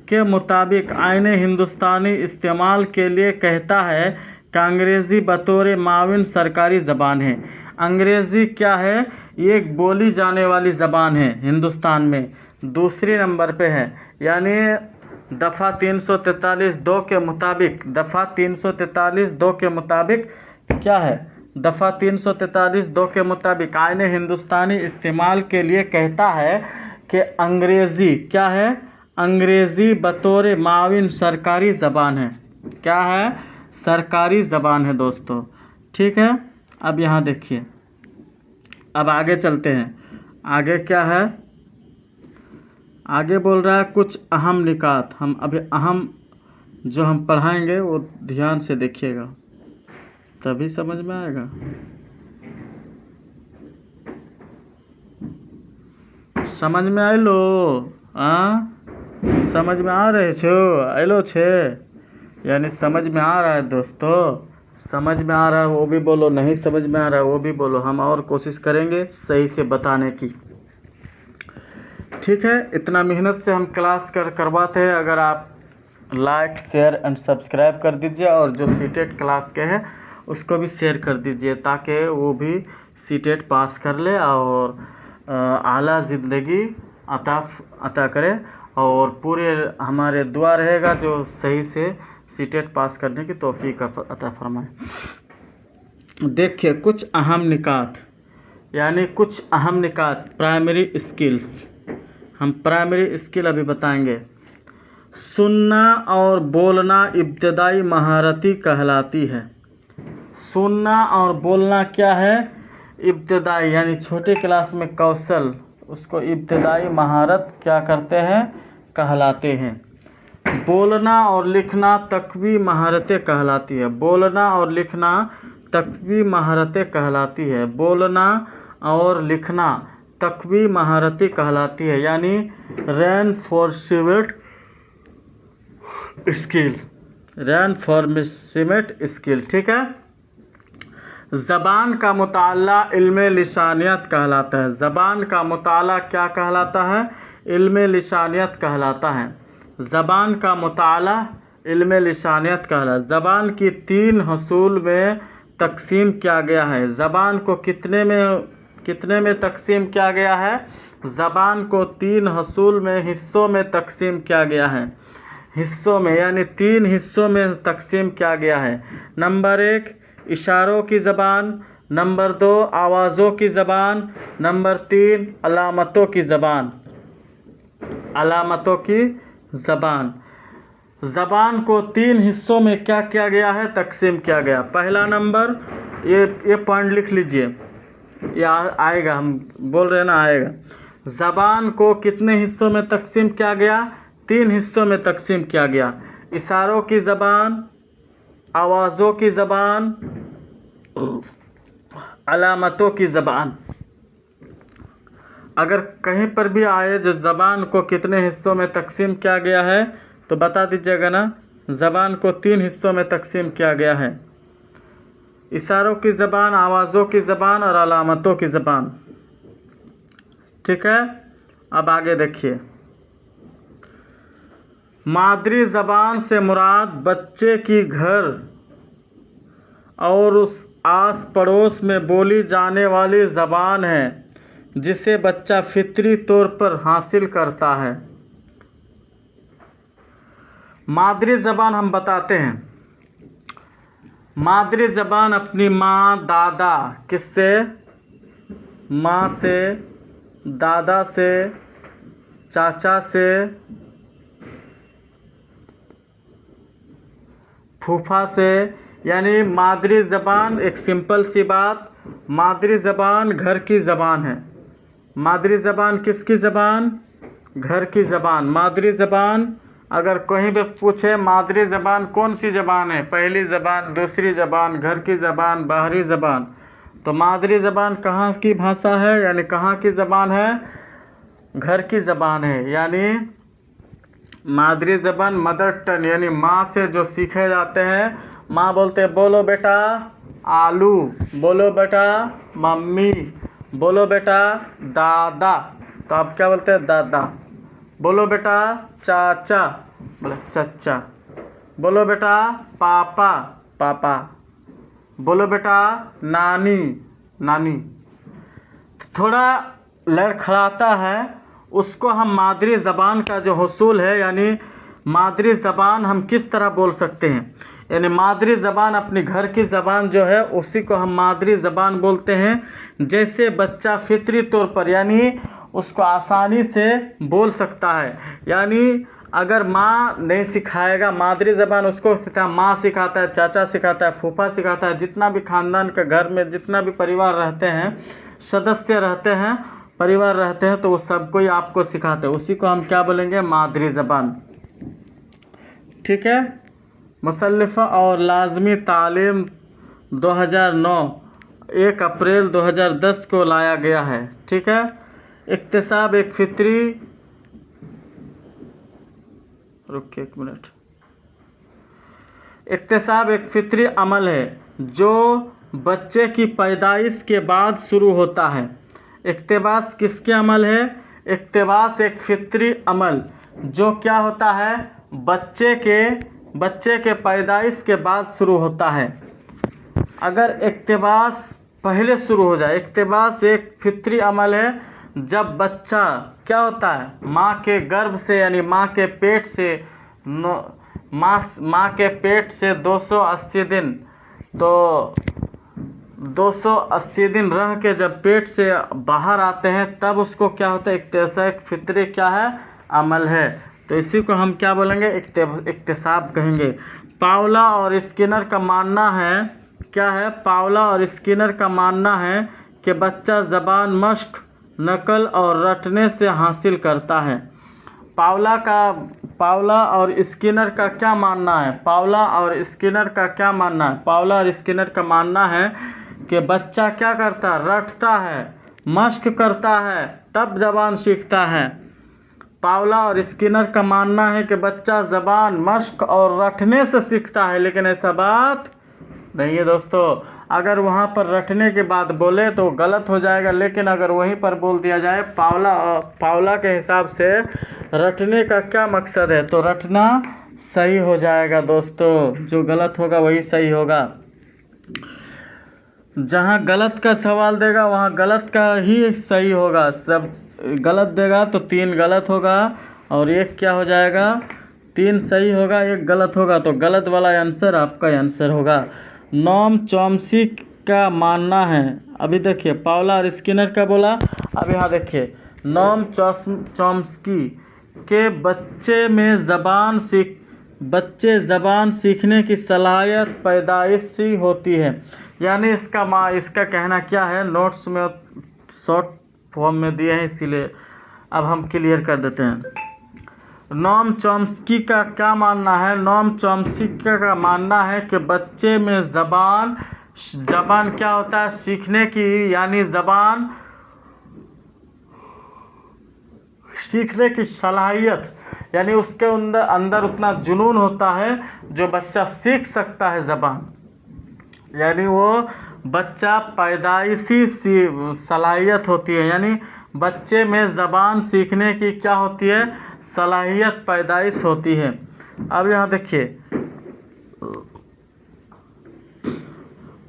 के मुताबिक आईन हिंदुस्तानी इस्तेमाल के लिए कहता है कि अंग्रेज़ी बतौर माविन सरकारी ज़बान है। अंग्रेज़ी क्या है, ये एक बोली जाने वाली ज़बान है हिंदुस्तान में, दूसरे नंबर पे है। यानी दफ़ा 343(2) के मुताबिक, दफ़ा 343(2) के मुताबिक क्या है, दफ़ा 343(2) के मुताबिक आईन हिंदुस्तानी इस्तेमाल के लिए कहता है कि अंग्रेज़ी क्या है, अंग्रेज़ी बतौर माविन सरकारी ज़बान है। क्या है, सरकारी ज़बान है दोस्तों। ठीक है, अब यहाँ देखिए, अब आगे चलते हैं। आगे क्या है, आगे बोल रहा है कुछ अहम निकात। हम अभी अहम जो हम पढ़ाएंगे वो ध्यान से देखिएगा, तभी समझ में आएगा। समझ में आइलो, समझ में आ रहे छो, आइलो छे, यानी समझ में आ रहा है दोस्तों। समझ में आ रहा है वो भी बोलो, नहीं समझ में आ रहा है वो भी बोलो, हम और कोशिश करेंगे सही से बताने की। ठीक है, इतना मेहनत से हम क्लास करवाते हैं। अगर आप लाइक शेयर एंड सब्सक्राइब कर दीजिए, और जो सीटेट क्लास के हैं उसको भी शेयर कर दीजिए, ताकि वो भी सीटेट पास कर ले और आला ज़िंदगी अता करे, और पूरे हमारे दुआ रहेगा जो सही से सीटेट पास करने की तौफीक अता फरमाए। देखिए कुछ अहम निकात, यानी कुछ अहम निकात, प्राइमरी स्किल्स। हम प्राइमरी स्किल अभी बताएंगे। सुनना और बोलना इब्तदाई महारती कहलाती है। सुनना और बोलना क्या है, इब्तदाई, यानी छोटे क्लास में कौशल, उसको इब्तदाई महारत क्या करते हैं, कहलाते हैं। बोलना और लिखना तकवी महारतें कहलाती है। बोलना और लिखना तकवी महारतें कहलाती है। बोलना और लिखना तकवी महारतें कहलाती है, यानी रेनफोर्समेंट स्किल, रेनफोर्समेंट स्किल। ठीक है, ज़बान का मुताला इल्म लिसानियत कहलाता है। ज़बान का मुताला क्या कहलाता है, इल्म लिसानियत कहलाता है। ज़बान का मुताला इल्म लिसानियत कहलाता है। ज़बान की 3 हसूल में तकसीम किया गया है। ज़बान को कितने में तकसीम किया गया है, ज़बान को 3 हसूल में, हिस्सों में तकसीम किया गया है। हिस्सों में, यानी 3 हिस्सों में तकसीम किया गया है। नंबर 1 इशारों की ज़बान, नंबर 2 आवाज़ों की ज़बान, नंबर 3 अलामतों की ज़बान। अलामतों की ज़बान। ज़बान को 3 हिस्सों में क्या किया गया है, तकसीम किया गया। पहला नंबर, ये पॉइंट लिख लीजिए, ये आएगा, हम बोल रहे हैं ना, आएगा। ज़बान को कितने हिस्सों में तकसीम किया गया, 3 हिस्सों में तकसीम किया गया। इशारों की ज़बान, आवाज़ों की ज़बान, अलामतों की ज़बान। अगर कहीं पर भी आए जो ज़बान को कितने हिस्सों में तकसीम किया गया है तो बता दीजिएगा ना। ज़बान को 3 हिस्सों में तकसीम किया गया है, इशारों की ज़बान, आवाज़ों की ज़बान और अलामतों की ज़बान। ठीक है, अब आगे देखिए। मादरी ज़बान से मुराद बच्चे की घर और उस आस पड़ोस में बोली जाने वाली ज़बान है जिसे बच्चा फितरी तौर पर हासिल करता है। मादरी ज़बान हम बताते हैं। मादरी ज़बान अपनी माँ, दादा, किससे, माँ से, दादा से, चाचा से, फूफा से, यानी मादरी ज़बान, एक सिंपल सी बात, मादरी ज़बान घर की ज़बान है। मादरी ज़बान किसकी ज़बान, घर की ज़बान। मादरी ज़बान अगर कहीं भी पूछे मादरी ज़बान कौन सी ज़बान है, पहली ज़बान, दूसरी ज़बान, घर की ज़बान, बाहरी ज़बान, तो मादरी ज़बान कहाँ की भाषा है, यानी कहाँ की ज़बान है, घर की ज़बान है। यानी मादरी ज़बान मदर टंग, यानी माँ से जो सीखे जाते हैं। माँ बोलते हैं बोलो बेटा आलू, बोलो बेटा मम्मी, बोलो बेटा दादा, तो आप क्या बोलते हैं, दादा। बोलो बेटा चाचा, बोले चचा। बोलो बेटा पापा, पापा। बोलो बेटा नानी, नानी। थोड़ा लड़खड़ाता है, उसको हम मादरी ज़बान का जो हुसूल है, यानी मादरी ज़बान हम किस तरह बोल सकते हैं, यानी मादरी ज़बान अपनी घर की ज़बान जो है उसी को हम मादरी ज़बान बोलते हैं। जैसे बच्चा फितरी तौर पर, यानी उसको आसानी से बोल सकता है। यानी अगर माँ नहीं सिखाएगा मादरी ज़बान, उसको सिखा, माँ सिखाता है, चाचा सिखाता है, फूफा सिखाता है, जितना भी ख़ानदान के घर में जितना भी परिवार रहते हैं, सदस्य रहते हैं, परिवार रहते हैं, तो वो सब कोई आपको सिखाते हैं, उसी को हम क्या बोलेंगे, मादरी ज़बान। ठीक है। मुसल्लफ़ा और लाज़मी तालीम 2009 1 अप्रैल 2010 को लाया गया है। ठीक है। इक्तिसाब एक फितरी, रुकिए 1 मिनट। इक्तिसाब एक फितरी अमल है जो बच्चे की पैदाइश के बाद शुरू होता है। इक्तिबास किसके अमल है, इक्तिबास एक फितरी अमल जो क्या होता है, बच्चे के पैदाइश के बाद शुरू होता है। अगर इक्तिबास पहले शुरू हो जाए, इक्तिबास एक फितरी अमल है जब बच्चा क्या होता है, माँ के गर्भ से, यानी माँ के पेट से, माँ के पेट से 280 दिन, तो 280 दिन रह के जब पेट से बाहर आते हैं तब उसको क्या होता है, एक फितरी क्या है, अमल है। तो इसी को हम क्या बोलेंगे, इक्तिसाब कहेंगे। पावला और स्किनर का मानना है, क्या है, पावला और स्किनर का मानना है कि बच्चा ज़बान मश्क, नकल और रटने से हासिल करता है। पावला और स्किनर का क्या मानना है, पावला और स्किनर का क्या मानना है, पावला और स्किनर का मानना है कि बच्चा क्या करता है, रटता है, मश्क करता है, तब ज़बान सीखता है। पावला और स्किनर का मानना है कि बच्चा ज़बान मश्क और रटने से सीखता है, लेकिन ऐसा बात नहीं है दोस्तों। अगर वहाँ पर रटने के बाद बोले तो गलत हो जाएगा, लेकिन अगर वहीं पर बोल दिया जाए पावला के हिसाब से रटने का क्या मकसद है, तो रटना सही हो जाएगा दोस्तों, जो गलत होगा वही सही होगा। जहाँ गलत का सवाल देगा वहाँ गलत का ही सही होगा, सब गलत देगा तो 3 गलत होगा और 1 क्या हो जाएगा, 3 सही होगा, 1 गलत होगा, तो गलत वाला आंसर आपका आंसर होगा। नोम चॉम्स्की का मानना है, अभी देखिए पावला और स्किनर का बोला, अब यहाँ देखिए नोम चॉम्स्की के बच्चे में ज़बान बच्चे ज़बान सीखने की सलाहियत पैदाइशी होती है। यानी इसका कहना क्या है, नोट्स में शॉर्ट फॉर्म में दिए हैं, इसीलिए अब हम क्लियर कर देते हैं। नोम चॉम्स्की का क्या मानना है? नोम चॉम्स्की का मानना है कि बच्चे में ज़बान क्या होता है, सीखने की, यानी ज़बान सीखने की सलाहियत, यानी उसके अंदर उतना जुनून होता है जो बच्चा सीख सकता है ज़बान, यानी वो बच्चा पैदाइशी सलाहियत होती है, यानी बच्चे में ज़बान सीखने की क्या होती है, सलाहियत पैदाइश होती है। अब यहाँ देखिए,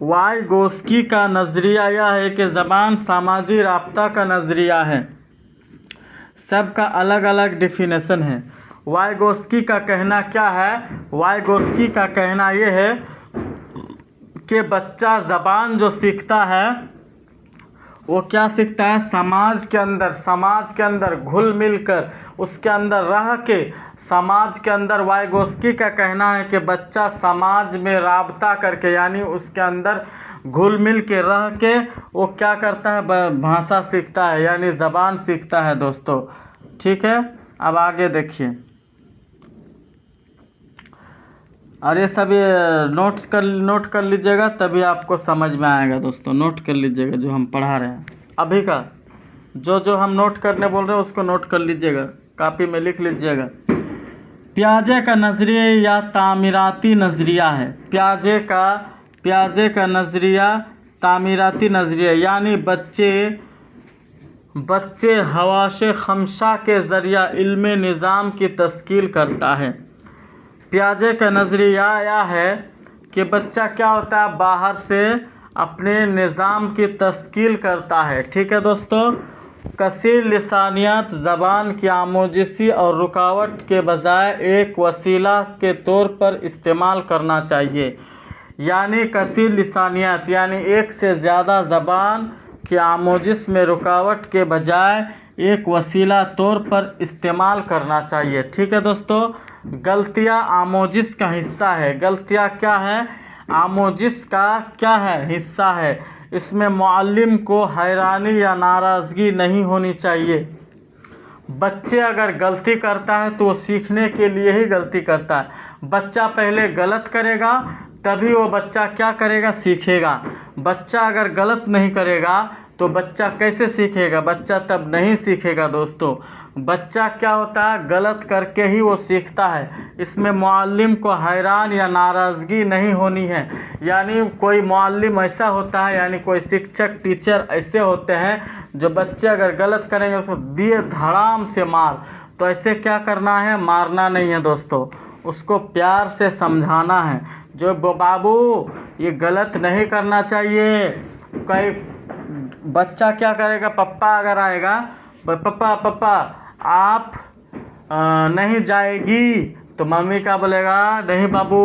वाइगोस्की का नज़रिया यह है कि ज़बान सामाजिक राब्ता का नज़रिया है, सबका अलग अलग डेफिनेशन है। वाइगोस्की का कहना क्या है? वाइगोस्की का कहना ये है कि बच्चा ज़बान जो सीखता है वो क्या सीखता है, समाज के अंदर घुल मिल कर, उसके अंदर रह के, समाज के अंदर। वाइगोस्की का कहना है कि बच्चा समाज में राब्ता करके, यानी उसके अंदर घुल मिल के रह के वो क्या करता है, भाषा सीखता है, यानी ज़बान सीखता है दोस्तों। ठीक है, अब आगे देखिए, और ये सब नोट कर लीजिएगा, तभी आपको समझ में आएगा दोस्तों। नोट कर लीजिएगा जो हम पढ़ा रहे हैं अभी का, जो हम नोट करने बोल रहे हैं उसको नोट कर लीजिएगा, कापी में लिख लीजिएगा। पियाजे का नज़रिया या तामीराती नज़रिया है। पियाजे का नज़रिया तामीराती नज़रिया, यानी बच्चे हवासे खमसा के ज़रिया इल्मे निज़ाम की तश्कील करता है। पियाजे का नज़रिया यह है कि बच्चा क्या होता है, बाहर से अपने निज़ाम की तश्कील करता है। ठीक है दोस्तों, कसीर लिसानियत ज़बान की आमोजिशी और रुकावट के बजाय एक वसीला के तौर पर इस्तेमाल करना चाहिए। यानी कसीर लिसानियत, यानी एक से ज़्यादा ज़बान की आमोजिश में रुकावट के बजाय एक वसीला तौर पर इस्तेमाल करना चाहिए। ठीक है दोस्तों, गलतियाँ आमोजिश का हिस्सा है। गलतियाँ क्या है, आमोजिश का क्या है, हिस्सा है। इसमें मुअल्लिम को हैरानी या नाराज़गी नहीं होनी चाहिए। बच्चे अगर गलती करता है तो वो सीखने के लिए ही गलती करता है। बच्चा पहले गलत करेगा तभी वो बच्चा क्या करेगा, सीखेगा। बच्चा अगर गलत नहीं करेगा तो बच्चा कैसे सीखेगा, बच्चा तब नहीं सीखेगा दोस्तों। बच्चा क्या होता है, गलत करके ही वो सीखता है। इसमें मुअल्लिम को हैरान या नाराज़गी नहीं होनी है। यानी कोई मुअल्लिम ऐसा होता है, यानी कोई शिक्षक टीचर ऐसे होते हैं जो बच्चे अगर गलत करेंगे उसको दिए धड़ाम से मार, तो ऐसे क्या करना है, मारना नहीं है दोस्तों, उसको प्यार से समझाना है। जो बाबू ये गलत नहीं करना चाहिए। कई बच्चा क्या करेगा, पप्पा अगर आएगा, पप्पा आप नहीं जाएगी, तो मम्मी क्या बोलेगा, नहीं बाबू।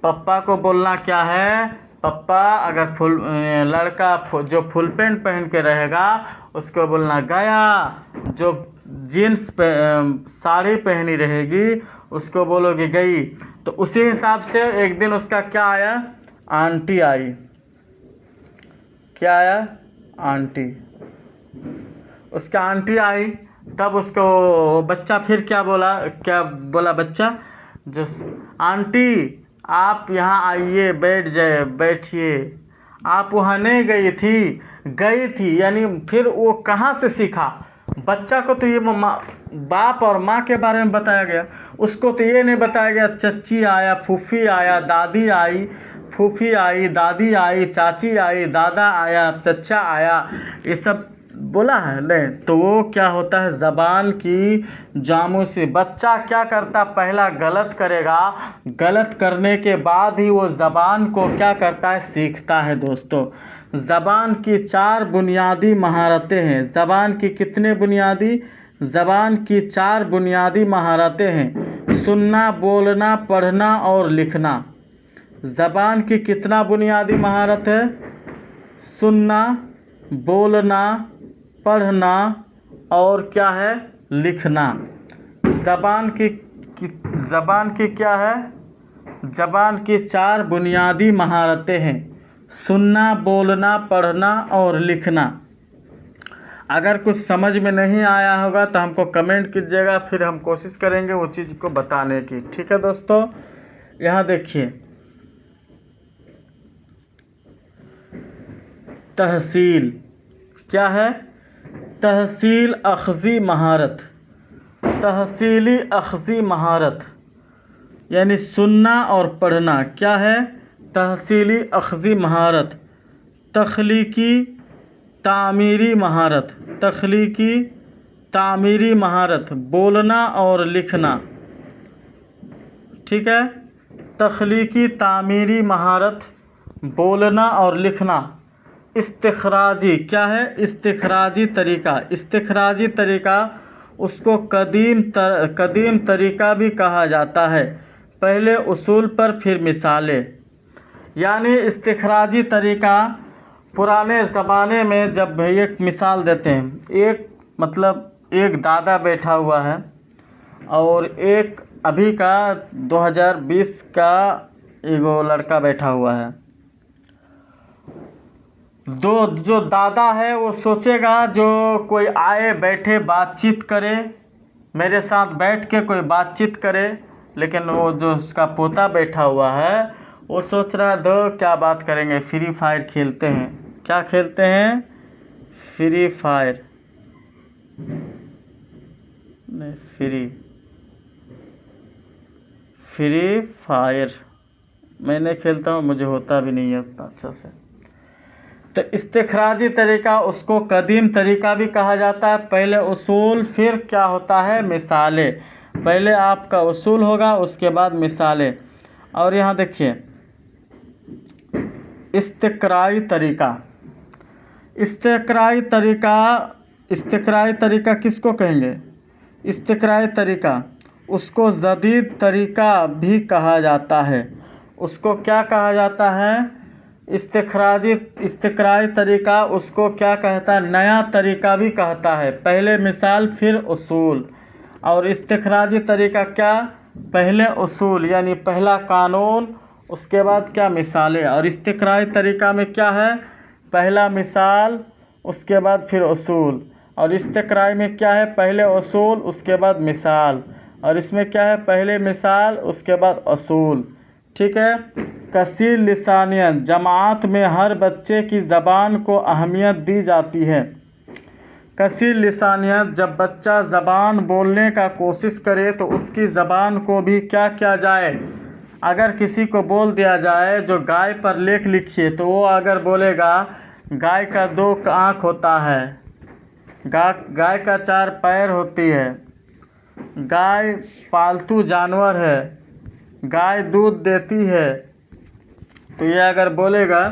पप्पा को बोलना क्या है, पप्पा अगर लड़का जो फुल पैंट पहन के रहेगा उसको बोलना गया, जो जीन्स साड़ी पहनी रहेगी उसको बोलोगे गई। तो उसी हिसाब से एक दिन उसका क्या आया, आंटी आई। क्या आया, आंटी। उसका आंटी आई, तब उसको बच्चा फिर क्या बोला बच्चा, जो आंटी आप यहाँ आइए, बैठिए। आप वहाँ नहीं गई थी, यानी फिर वो कहाँ से सीखा। बच्चा को तो ये बाप और माँ के बारे में बताया गया, उसको तो ये नहीं बताया गया चच्ची आया, फूफी आया, दादी आई, फूफी आई, दादी आई, चाची आई, दादा आया, चचा आया, ये सब बोला है नहीं। तो वो क्या होता है, ज़बान की जामों से बच्चा क्या करता, पहला गलत करेगा, गलत करने के बाद ही वो ज़बान को क्या करता है, सीखता है दोस्तों। ज़बान की 4 बुनियादी महारतें हैं। ज़बान की कितने बुनियादी, ज़बान की 4 बुनियादी महारतें हैं। सुनना, बोलना, पढ़ना और लिखना। ज़बान की कितना बुनियादी महारत है, सुनना, बोलना, पढ़ना और क्या है, लिखना। ज़बान ज़बान की क्या है? ज़बान की 4 बुनियादी महारतें हैं: सुनना, बोलना, पढ़ना और लिखना। अगर कुछ समझ में नहीं आया होगा तो हमको कमेंट कीजिएगा, फिर हम कोशिश करेंगे वो चीज़ को बताने की। ठीक है दोस्तों, यहाँ देखिए, तहसील क्या है? तहसील अख़ज़ी महारत, तहसीली अख़ज़ी महारत यानी सुनना और पढ़ना क्या है? तहसीली अख़ज़ी महारत। तख्लीकी तामीरी महारत, तख्लीकी तामीरी महारत, बोलना और लिखना। ठीक है, तख्लीकी तामीरी महारत, बोलना और लिखना। इस्तिखराजी क्या है? इस्तिखराजी तरीका, इस्तिखराजी तरीका उसको कदीम तरीका भी कहा जाता है। पहले उसूल पर फिर मिसालें, यानी इस्तिखराजी तरीका पुराने ज़माने में जब एक मिसाल देते हैं, एक दादा बैठा हुआ है और एक अभी का 2020 का एगो लड़का बैठा हुआ है। जो दादा है वो सोचेगा जो कोई आए बैठे बातचीत करे, मेरे साथ बैठ के कोई बातचीत करे, लेकिन वो जो उसका पोता बैठा हुआ है वो सोच रहा है दो क्या बात करेंगे, फ्री फायर खेलते हैं। क्या खेलते हैं? फ्री फायर, नहीं फ्री फायर मैं नहीं खेलता हूँ, मुझे होता भी नहीं है उतना अच्छा से। तो इस्तिखराजी तरीका उसको कदीम तरीका भी कहा जाता है। पहले उसूल फिर क्या होता है? मिसालें। पहले आपका उसूल होगा, उसके बाद मिसालें। और यहाँ देखिए, इस्तिक़राई तरीका, इस्तिक़राई तरीका किसको कहेंगे? इस्तिक़राई तरीका उसको जदीद तरीका भी कहा जाता है। उसको क्या कहा जाता है? इस्तिक़राई तरीका उसको क्या कहता है? नया तरीका भी कहता है। पहले मिसाल फिर उसूल। और इस्तिख़राजी तरीका क्या? पहले उसूल यानी पहला कानून, उसके बाद क्या? मिसालें। और इस्तिक़राई तरीका में क्या है? पहला मिसाल, उसके बाद फिर उसूल। और इस्तिक़राई में क्या है? पहले उसूल, उसके बाद मिसाल। और इसमें क्या है? पहले मिसाल, उसके बाद उसूल। ठीक है। कसीर लिसानियत, जमात में हर बच्चे की ज़बान को अहमियत दी जाती है। कसीर लिसानियत, जब बच्चा ज़बान बोलने का कोशिश करे तो उसकी ज़बान को भी क्या किया जाए? अगर किसी को बोल दिया जाए जो गाय पर लेख लिखिए, तो वो अगर बोलेगा गाय का 2 आँख होता है, गाय का 4 पैर होती है, गाय पालतू जानवर है, गाय दूध देती है, तो ये अगर बोलेगा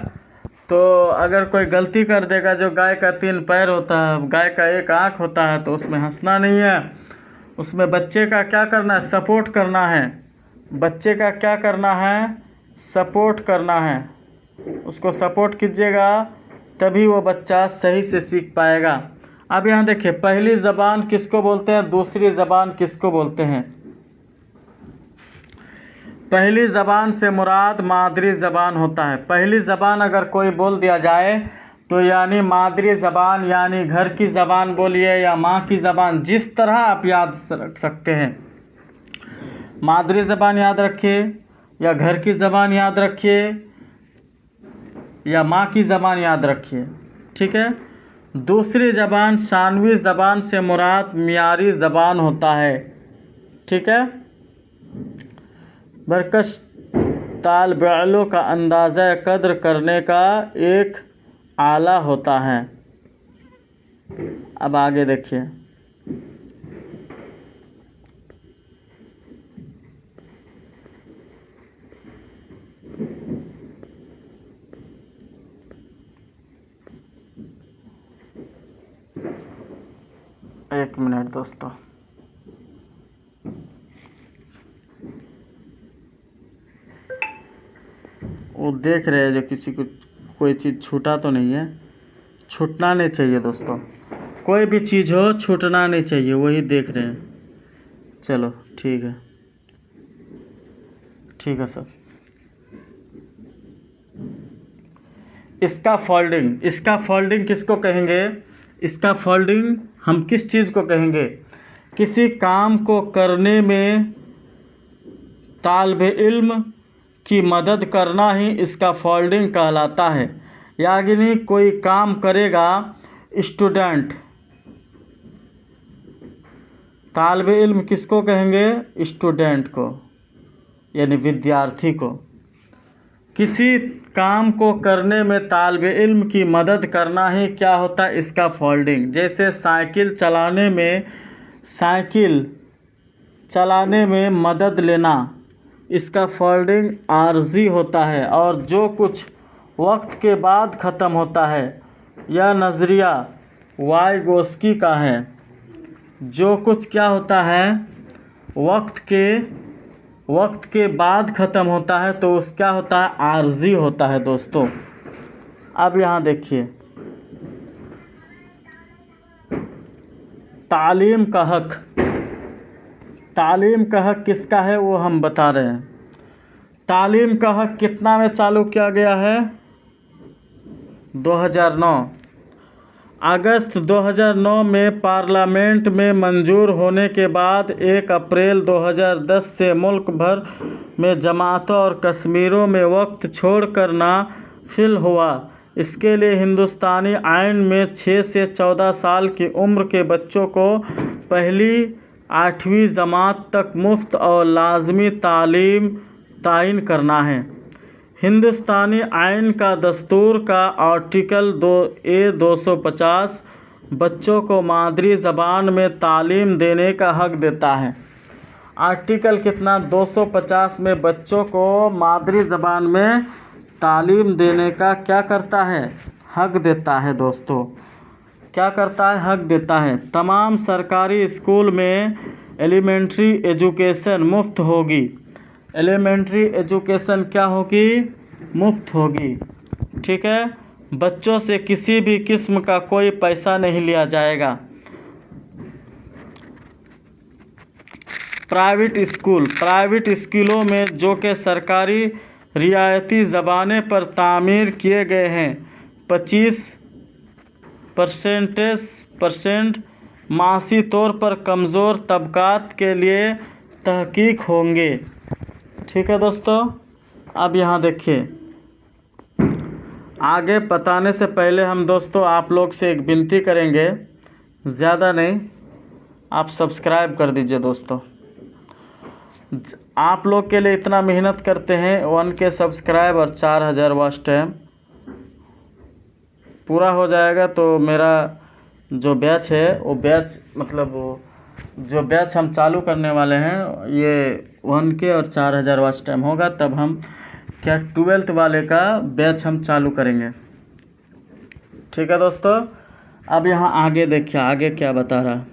तो अगर कोई गलती कर देगा जो गाय का 3 पैर होता है, गाय का 1 आँख होता है, तो उसमें हंसना नहीं है। उसमें बच्चे का क्या करना है? सपोर्ट करना है। बच्चे का क्या करना है? सपोर्ट करना है। उसको सपोर्ट कीजिएगा तभी वो बच्चा सही से सीख पाएगा। अब यहाँ देखिए, पहली ज़बान किसको बोलते हैं, दूसरी ज़बान किसको बोलते हैं? पहली ज़बान से मुराद मादरी ज़बान होता है। पहली ज़बान अगर कोई बोल दिया जाए तो यानी मादरी ज़बान, यानी घर की ज़बान बोलिए या माँ की ज़बान, जिस तरह आप याद रख सकते हैं। मादरी ज़बान याद रखिए या घर की ज़बान याद रखिए या माँ की ज़बान याद रखिए। ठीक है। दूसरी ज़बान शानवी ज़बान से मुराद मियारी ज़बान होता है। ठीक है। बरकश तालबअलों का अंदाज़ा कद्र करने का एक आला होता है। अब आगे देखिए, एक मिनट दोस्तों, वो देख रहे हैं जो किसी को कोई चीज़ छूटा तो नहीं है। छूटना नहीं चाहिए दोस्तों, कोई भी चीज़ हो छूटना नहीं चाहिए, वही देख रहे हैं। चलो ठीक है। ठीक है सर। इसका फोल्डिंग किसको कहेंगे? इसका फोल्डिंग हम किस चीज़ को कहेंगे? किसी काम को करने में तालिब इल्म की मदद करना ही इसका फोल्डिंग कहलाता है। यानी कोई काम करेगा स्टूडेंट, तालिब इल्म किसको कहेंगे? स्टूडेंट को, यानी विद्यार्थी को। किसी काम को करने में तालिब इल्म की मदद करना ही क्या होता है? इसका फोल्डिंग। जैसे साइकिल चलाने में मदद लेना, इसका फोल्डिंग आर्जी होता है। और जो कुछ वक्त के बाद ख़त्म होता है, यह नज़रिया वाइगोस्की का है। जो कुछ क्या होता है, वक्त के बाद ख़त्म होता है, तो उस क्या होता है? आर्जी होता है दोस्तों। अब यहाँ देखिए, तालीम का हक किसका है वो हम बता रहे हैं। तालीम का हक कितना में चालू किया गया है? 2009। अगस्त 2009 में पार्लियामेंट में मंजूर होने के बाद 1 अप्रैल 2010 से मुल्क भर में जमातों और कश्मीरों में वक्त छोड़कर नाफिल हुआ। इसके लिए हिंदुस्तानी आइन में 6 से 14 साल की उम्र के बच्चों को पहली 8वीं जमात तक मुफ्त और लाजमी तालीम ताइन करना है। हिंदुस्तानी आइन का दस्तूर का आर्टिकल 250 बच्चों को मादरी ज़बान में तालीम देने का हक देता है। आर्टिकल कितना? 250 में बच्चों को मादरी ज़बान में तालीम देने का क्या करता है? हक देता है दोस्तों। क्या करता है? हक देता है। तमाम सरकारी स्कूल में एलिमेंट्री एजुकेशन मुफ्त होगी। एलिमेंट्री एजुकेशन क्या होगी? मुफ्त होगी। ठीक है। बच्चों से किसी भी किस्म का कोई पैसा नहीं लिया जाएगा। प्राइवेट स्कूलों में जो कि सरकारी रियायती ज़बाने पर तामीर किए गए हैं, 25% मासी तौर पर कमज़ोर तबकात के लिए तहकीक होंगे। ठीक है दोस्तों। अब यहाँ देखिए, आगे बताने से पहले हम दोस्तों आप लोग से एक विनती करेंगे, ज़्यादा नहीं, आप सब्सक्राइब कर दीजिए दोस्तों। आप लोग के लिए इतना मेहनत करते हैं, 1K सब्सक्राइब और 4000 वॉच टाइम पूरा हो जाएगा तो मेरा जो बैच है वो बैच जो बैच हम चालू करने वाले हैं ये 1K और 4000 वॉच टाइम होगा, तब हम क्या 12th वाले का बैच हम चालू करेंगे। ठीक है दोस्तों। अब यहाँ आगे देखिए, आगे क्या बता रहा है।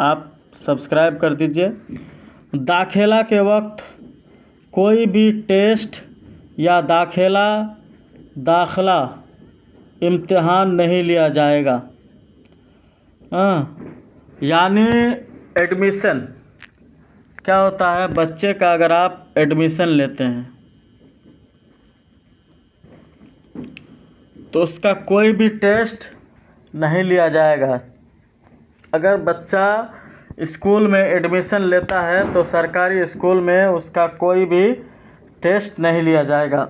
आप सब्सक्राइब कर दीजिए। दाखिला के वक्त कोई भी टेस्ट या दाखिला इम्तिहान नहीं लिया जाएगा। यानी एडमिशन क्या होता है? बच्चे का अगर आप एडमिशन लेते हैं तो उसका कोई भी टेस्ट नहीं लिया जाएगा। अगर बच्चा स्कूल में एडमिशन लेता है तो सरकारी स्कूल में उसका कोई भी टेस्ट नहीं लिया जाएगा।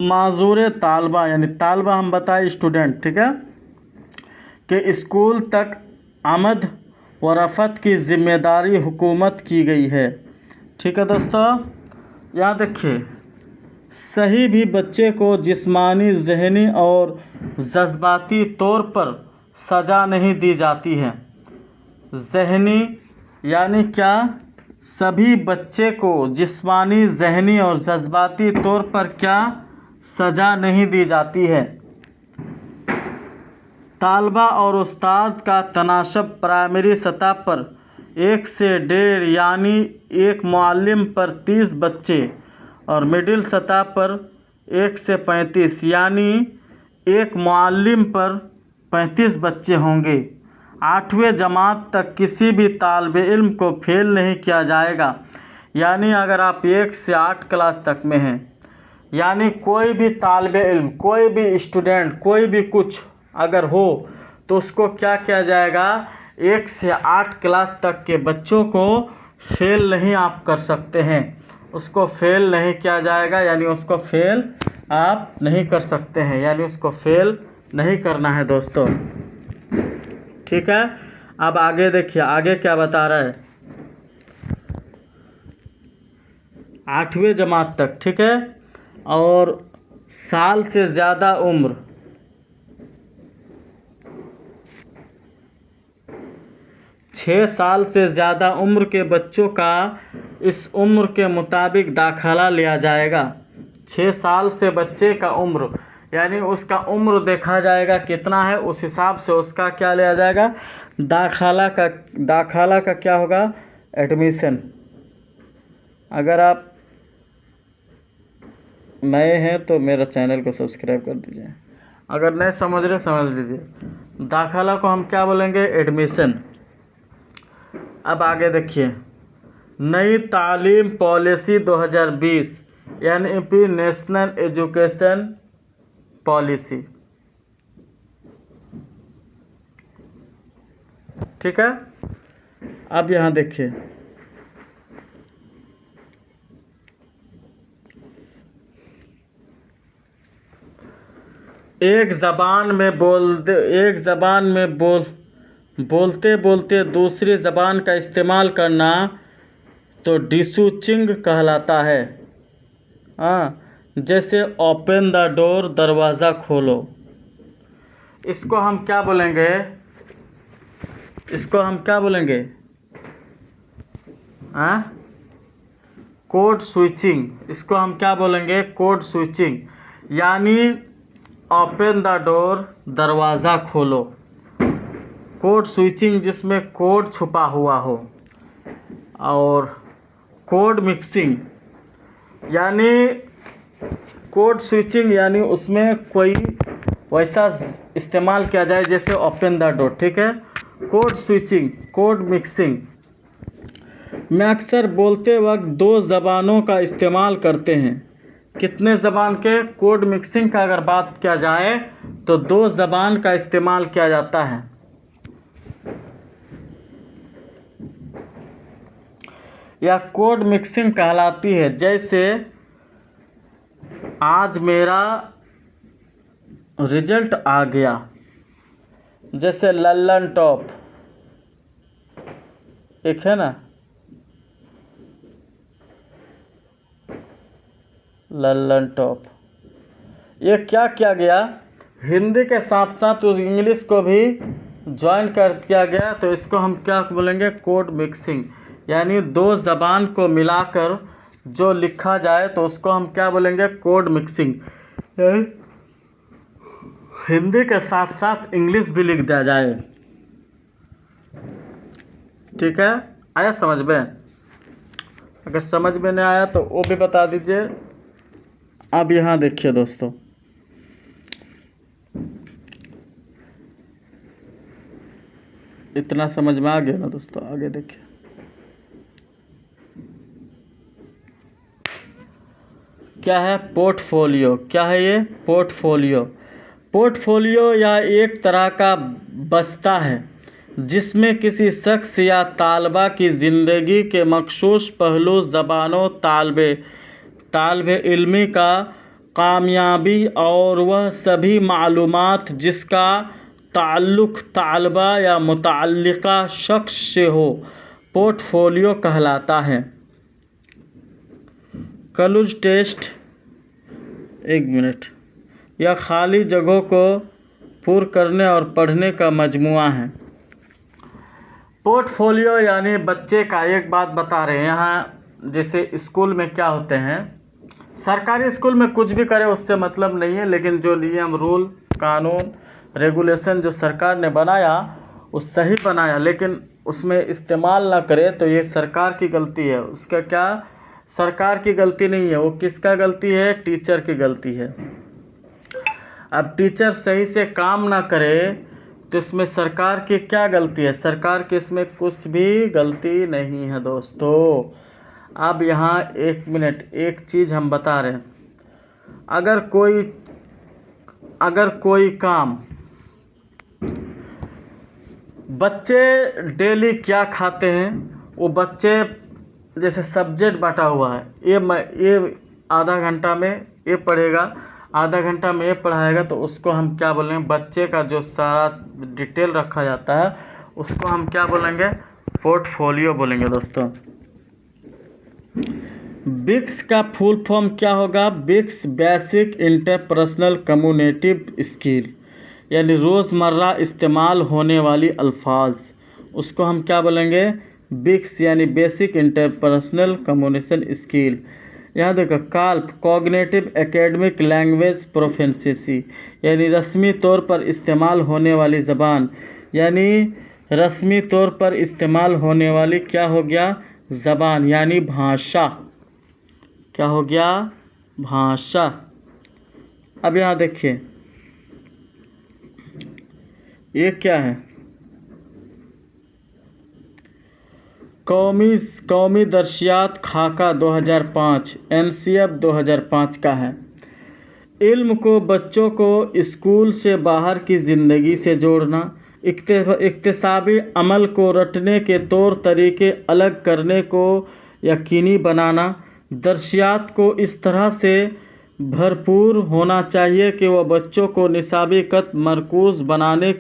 माजूर तालबा, यानी तालबा हम बताए स्टूडेंट, ठीक है, कि स्कूल तक आमद व रफ़त की ज़िम्मेदारी हुकूमत की गई है। ठीक है दोस्तों। यहाँ देखिए, सही भी बच्चे को जिस्मानी, ज़हनी और जज्बाती तौर पर सज़ा नहीं दी जाती है। ज़हनी यानी क्या? सभी बच्चे को जिस्मानी, ज़हनी और जज्बाती तौर पर क्या सज़ा नहीं दी जाती है। तालबा और उस्ताद का तनासब प्राइमरी सतह पर 1 से 1.5 यानी एक मुअल्लिम पर 30 बच्चे और मिडिल सतह पर 1 से 35 यानी एक मुअल्लिम पर 35 बच्चे होंगे। 8वीं जमात तक किसी भी तालिब इल्म को फेल नहीं किया जाएगा। यानी अगर आप 1 से 8 क्लास तक में हैं, यानी कोई भी तालिब इल्म, कोई भी स्टूडेंट, कोई भी कुछ अगर हो तो उसको क्या किया जाएगा, 1 से 8 क्लास तक के बच्चों को फेल नहीं आप कर सकते हैं, उसको फेल नहीं किया जाएगा। यानी उसको फेल आप नहीं कर सकते हैं, यानी उसको फेल नहीं करना है दोस्तों। ठीक है, अब आगे देखिए आगे क्या बता रहा है। 8वीं जमात तक, ठीक है, और साल से ज़्यादा उम्र, 6 साल से ज़्यादा उम्र के बच्चों का इस उम्र के मुताबिक दाखिला लिया जाएगा। 6 साल से बच्चे का उम्र, यानी उसका उम्र देखा जाएगा कितना है, उस हिसाब से उसका क्या लिया जाएगा, दाखिला का क्या होगा, एडमिशन। अगर आप नए हैं तो मेरा चैनल को सब्सक्राइब कर दीजिए, अगर नहीं समझ रहे समझ लीजिए। दाखिला को हम क्या बोलेंगे, एडमिशन। अब आगे देखिए, नई तालीम policy 2020 NEP national education policy. ठीक है, अब यहाँ देखिए, एक ज़बान में बोलते बोलते दूसरी ज़बान का इस्तेमाल करना तो डिसूचिंग कहलाता है। जैसे ओपन द डोर, दरवाज़ा खोलो। इसको हम क्या बोलेंगे, कोड स्विचिंग। इसको हम क्या बोलेंगे, कोड स्विचिंग। यानी ओपन द डोर, दरवाज़ा खोलो। कोड स्विचिंग जिसमें कोड छुपा हुआ हो। और कोड मिक्सिंग, यानी कोड स्विचिंग यानी उसमें कोई वैसा इस्तेमाल किया जाए जैसे ओपन द डोर। ठीक है, कोड स्विचिंग, कोड मिक्सिंग में अक्सर बोलते वक्त 2 ज़बानों का इस्तेमाल करते हैं। कितने ज़बान के, कोड मिक्सिंग का अगर बात किया जाए तो 2 ज़बान का इस्तेमाल किया जाता है। यह कोड मिक्सिंग कहलाती है। जैसे आज मेरा रिजल्ट आ गया, जैसे लल्लन टॉप, एक है ना, लल्लन टॉप। ये क्या किया गया, हिंदी के साथ साथ उस इंग्लिश को भी ज्वाइन कर दिया गया, तो इसको हम क्या बोलेंगे, कोड मिक्सिंग। यानी 2 ज़बान को मिलाकर जो लिखा जाए तो उसको हम क्या बोलेंगे, कोड मिक्सिंग। हिंदी के साथ साथ इंग्लिश भी लिख दिया जाए। ठीक है, आया समझ में? अगर समझ में नहीं आया तो वो भी बता दीजिए। अब यहाँ देखिए दोस्तों, इतना समझ में आ गया ना दोस्तों। आगे देखिए, क्या है पोर्टफोलियो। क्या है ये, पोर्टफोलियो। पोर्टफोलियो या एक तरह का बस्ता है जिसमें किसी शख्स या तालबा की ज़िंदगी के मखसूस पहलू, ज़बानों, तालिब इल्मी का कामयाबी और वह सभी मालूमात जिसका ताल्लुक़ तालबा या मुतअल्लिक़ा शख्स से हो, पोर्टफोलियो कहलाता है। क्लोज टेस्ट, 1 मिनट, यह खाली जगहों को पूरा करने और पढ़ने का मजमुआ है। पोर्टफोलियो यानी बच्चे का, एक बात बता रहे हैं यहाँ, जैसे स्कूल में क्या होते हैं, सरकारी स्कूल में कुछ भी करे उससे मतलब नहीं है, लेकिन जो नियम, रूल, कानून, रेगुलेशन जो सरकार ने बनाया वो सही बनाया, लेकिन उसमें इस्तेमाल ना करे तो ये सरकार की गलती है। उसका क्या, सरकार की गलती नहीं है, वो किसका गलती है, टीचर की गलती है। अब टीचर सही से काम ना करे तो इसमें सरकार की क्या गलती है? सरकार की इसमें कुछ भी गलती नहीं है दोस्तों। अब यहाँ 1 मिनट, एक चीज़ हम बता रहे हैं। अगर कोई काम बच्चे डेली क्या खाते हैं, वो बच्चे जैसे सब्जेक्ट बांटा हुआ है, ये आधा घंटा में ये पढ़ेगा, आधा घंटा में ये पढ़ाएगा, तो उसको हम क्या बोलेंगे? बच्चे का जो सारा डिटेल रखा जाता है उसको हम क्या बोलेंगे? पोर्टफोलियो बोलेंगे दोस्तों। बिक्स का फुल फॉर्म क्या होगा? बिक्स बेसिक इंटरपर्सनल कम्युनिकेटिव स्किल, यानी रोज़मर्रा इस्तेमाल होने वाली अल्फाज, उसको हम क्या बोलेंगे? बिक्स यानी बेसिक इंटरपर्सनल कम्युनिकेशन स्किल। यहाँ देखो, calf cognitive academic language proficiency, यानी रस्मी तौर पर इस्तेमाल होने वाली ज़बान, यानी रस्मी तौर पर इस्तेमाल होने वाली क्या हो गया? ज़बान, यानी भाषा। क्या हो गया? भाषा। अब यहाँ देखिए, ये क्या है? कौमी दर्शियात खाका 2005 NCF 2005 का है। इल्म को बच्चों को स्कूल से बाहर की ज़िंदगी से जोड़ना, इक्तिसाबी अमल को रटने के तौर तरीके अलग करने को यकीनी बनाना। दर्शियात को इस तरह से भरपूर होना चाहिए कि वह बच्चों को निसाबी कत मरकूज़ बनाने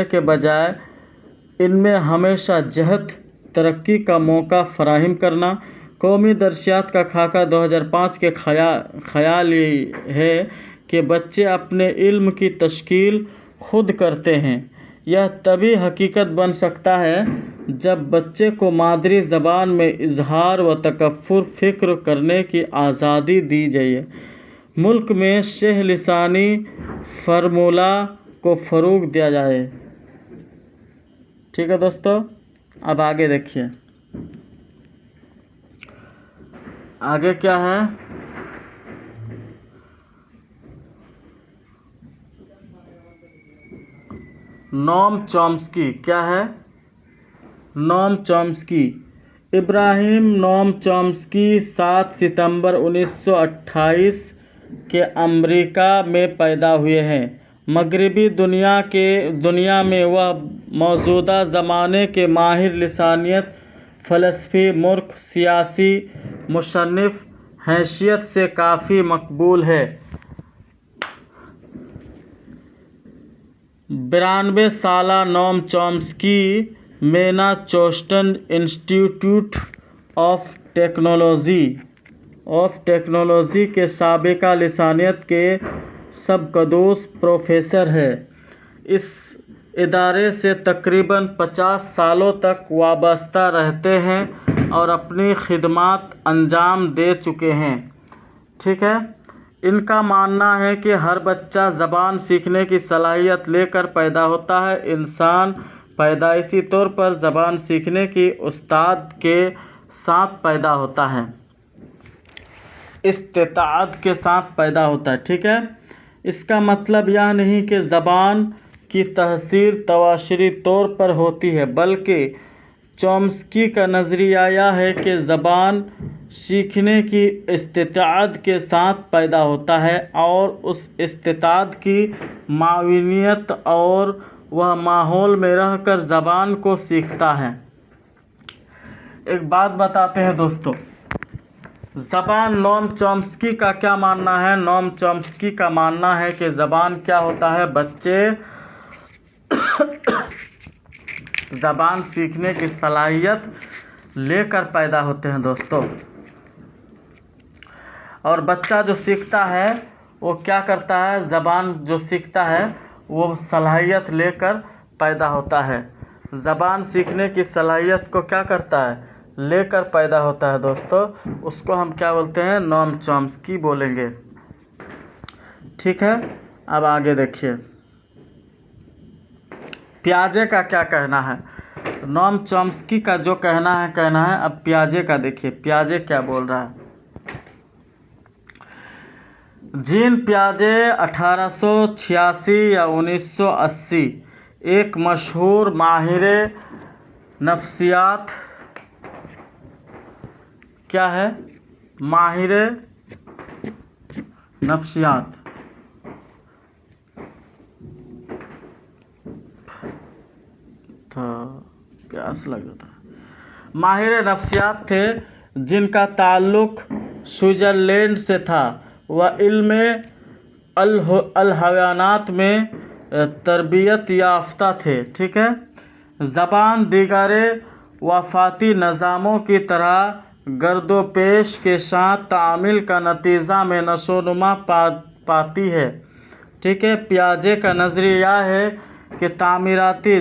के बजाय इनमें हमेशा जहद तरक्की का मौका फराहम करना। कौमी दर्शियात का खाका 2005 के ख्याल ये है कि बच्चे अपने इल्म की तश्कील खुद करते हैं। यह तभी हकीकत बन सकता है जब बच्चे को मादरी ज़बान में इजहार व तकफ़्फ़ुर फ़िक्र करने की आज़ादी दी जाए। मुल्क में शेह लिसानी फार्मूला को फ़रोग़ दिया जाए। ठीक है दोस्तों, अब आगे देखिए, आगे क्या है? Noam Chomsky. क्या है? Noam Chomsky. Ibrahim Noam Chomsky 7 सितंबर 1928 के अमेरिका में पैदा हुए हैं। मगरबी दुनिया में वह मौजूदा ज़माने के माहिर लिसानियत, फ़लसफ़ी, मुर्ख, सियासी मुसन्निफ़ हैसियत से काफ़ी मकबूल है। 92 साला Noam Chomsky Massachusetts Institute of Technology के साबिका लिसानियत के सबकदोस प्रोफेसर है। इस इदारे से तकरीबन 50 सालों तक वाबस्ता रहते हैं और अपनी खिदमत अंजाम दे चुके हैं। ठीक है। इनका मानना है कि हर बच्चा ज़बान सीखने की सलाहियत लेकर पैदा होता है। इंसान पैदाइशी तौर पर ज़बान सीखने की उस्ताद के साथ पैदा होता है, इस्तिताअत के साथ पैदा होता है। ठीक है। इसका मतलब यह नहीं कि ज़बान की तहसील तवाशरी तौर पर होती है, बल्कि चॉम्स्की का नज़रिया यह है कि ज़बान सीखने की इस्तिताअत के साथ पैदा होता है और उस इस्तिताअत की माविनियत और वह माहौल में रहकर ज़बान को सीखता है। एक बात बताते हैं दोस्तों, ज़बान नोम चॉम्स्की का क्या मानना है? नोम चॉम्स्की का मानना है कि ज़बान क्या होता है? बच्चे ज़बान सीखने की सलाहियत लेकर पैदा होते हैं दोस्तों, और बच्चा जो सीखता है वो क्या करता है? ज़बान जो सीखता है वो सलाहियत लेकर पैदा होता है। ज़बान सीखने की सलाहियत को क्या करता है? लेकर पैदा होता है दोस्तों। उसको हम क्या बोलते हैं? नोम चॉम्स्की बोलेंगे। ठीक है। अब आगे देखिए, पियाजे का क्या कहना है? नोम चॉम्स्की का जो कहना है। अब पियाजे का देखिए, पियाजे क्या बोल रहा है। जीन पियाजे 1886 या 1980 एक मशहूर माहिर नफ्सियात क्या है? माहिर नफ्सियात प्यास लग रहा था। माहिर नफ्सियात थे जिनका ताल्लुक स्विट्ज़रलैंड से था। वह इल्म अल-हयानात में तरबियत याफ्ता थे। ठीक है। ज़बान दीगर वफ़ाती निज़ामों की तरह गर्दोपेश के साथ तामील का नतीजा में नशोनुमा पाती है। ठीक है। पियाजे का नज़रिया है कि तामीराती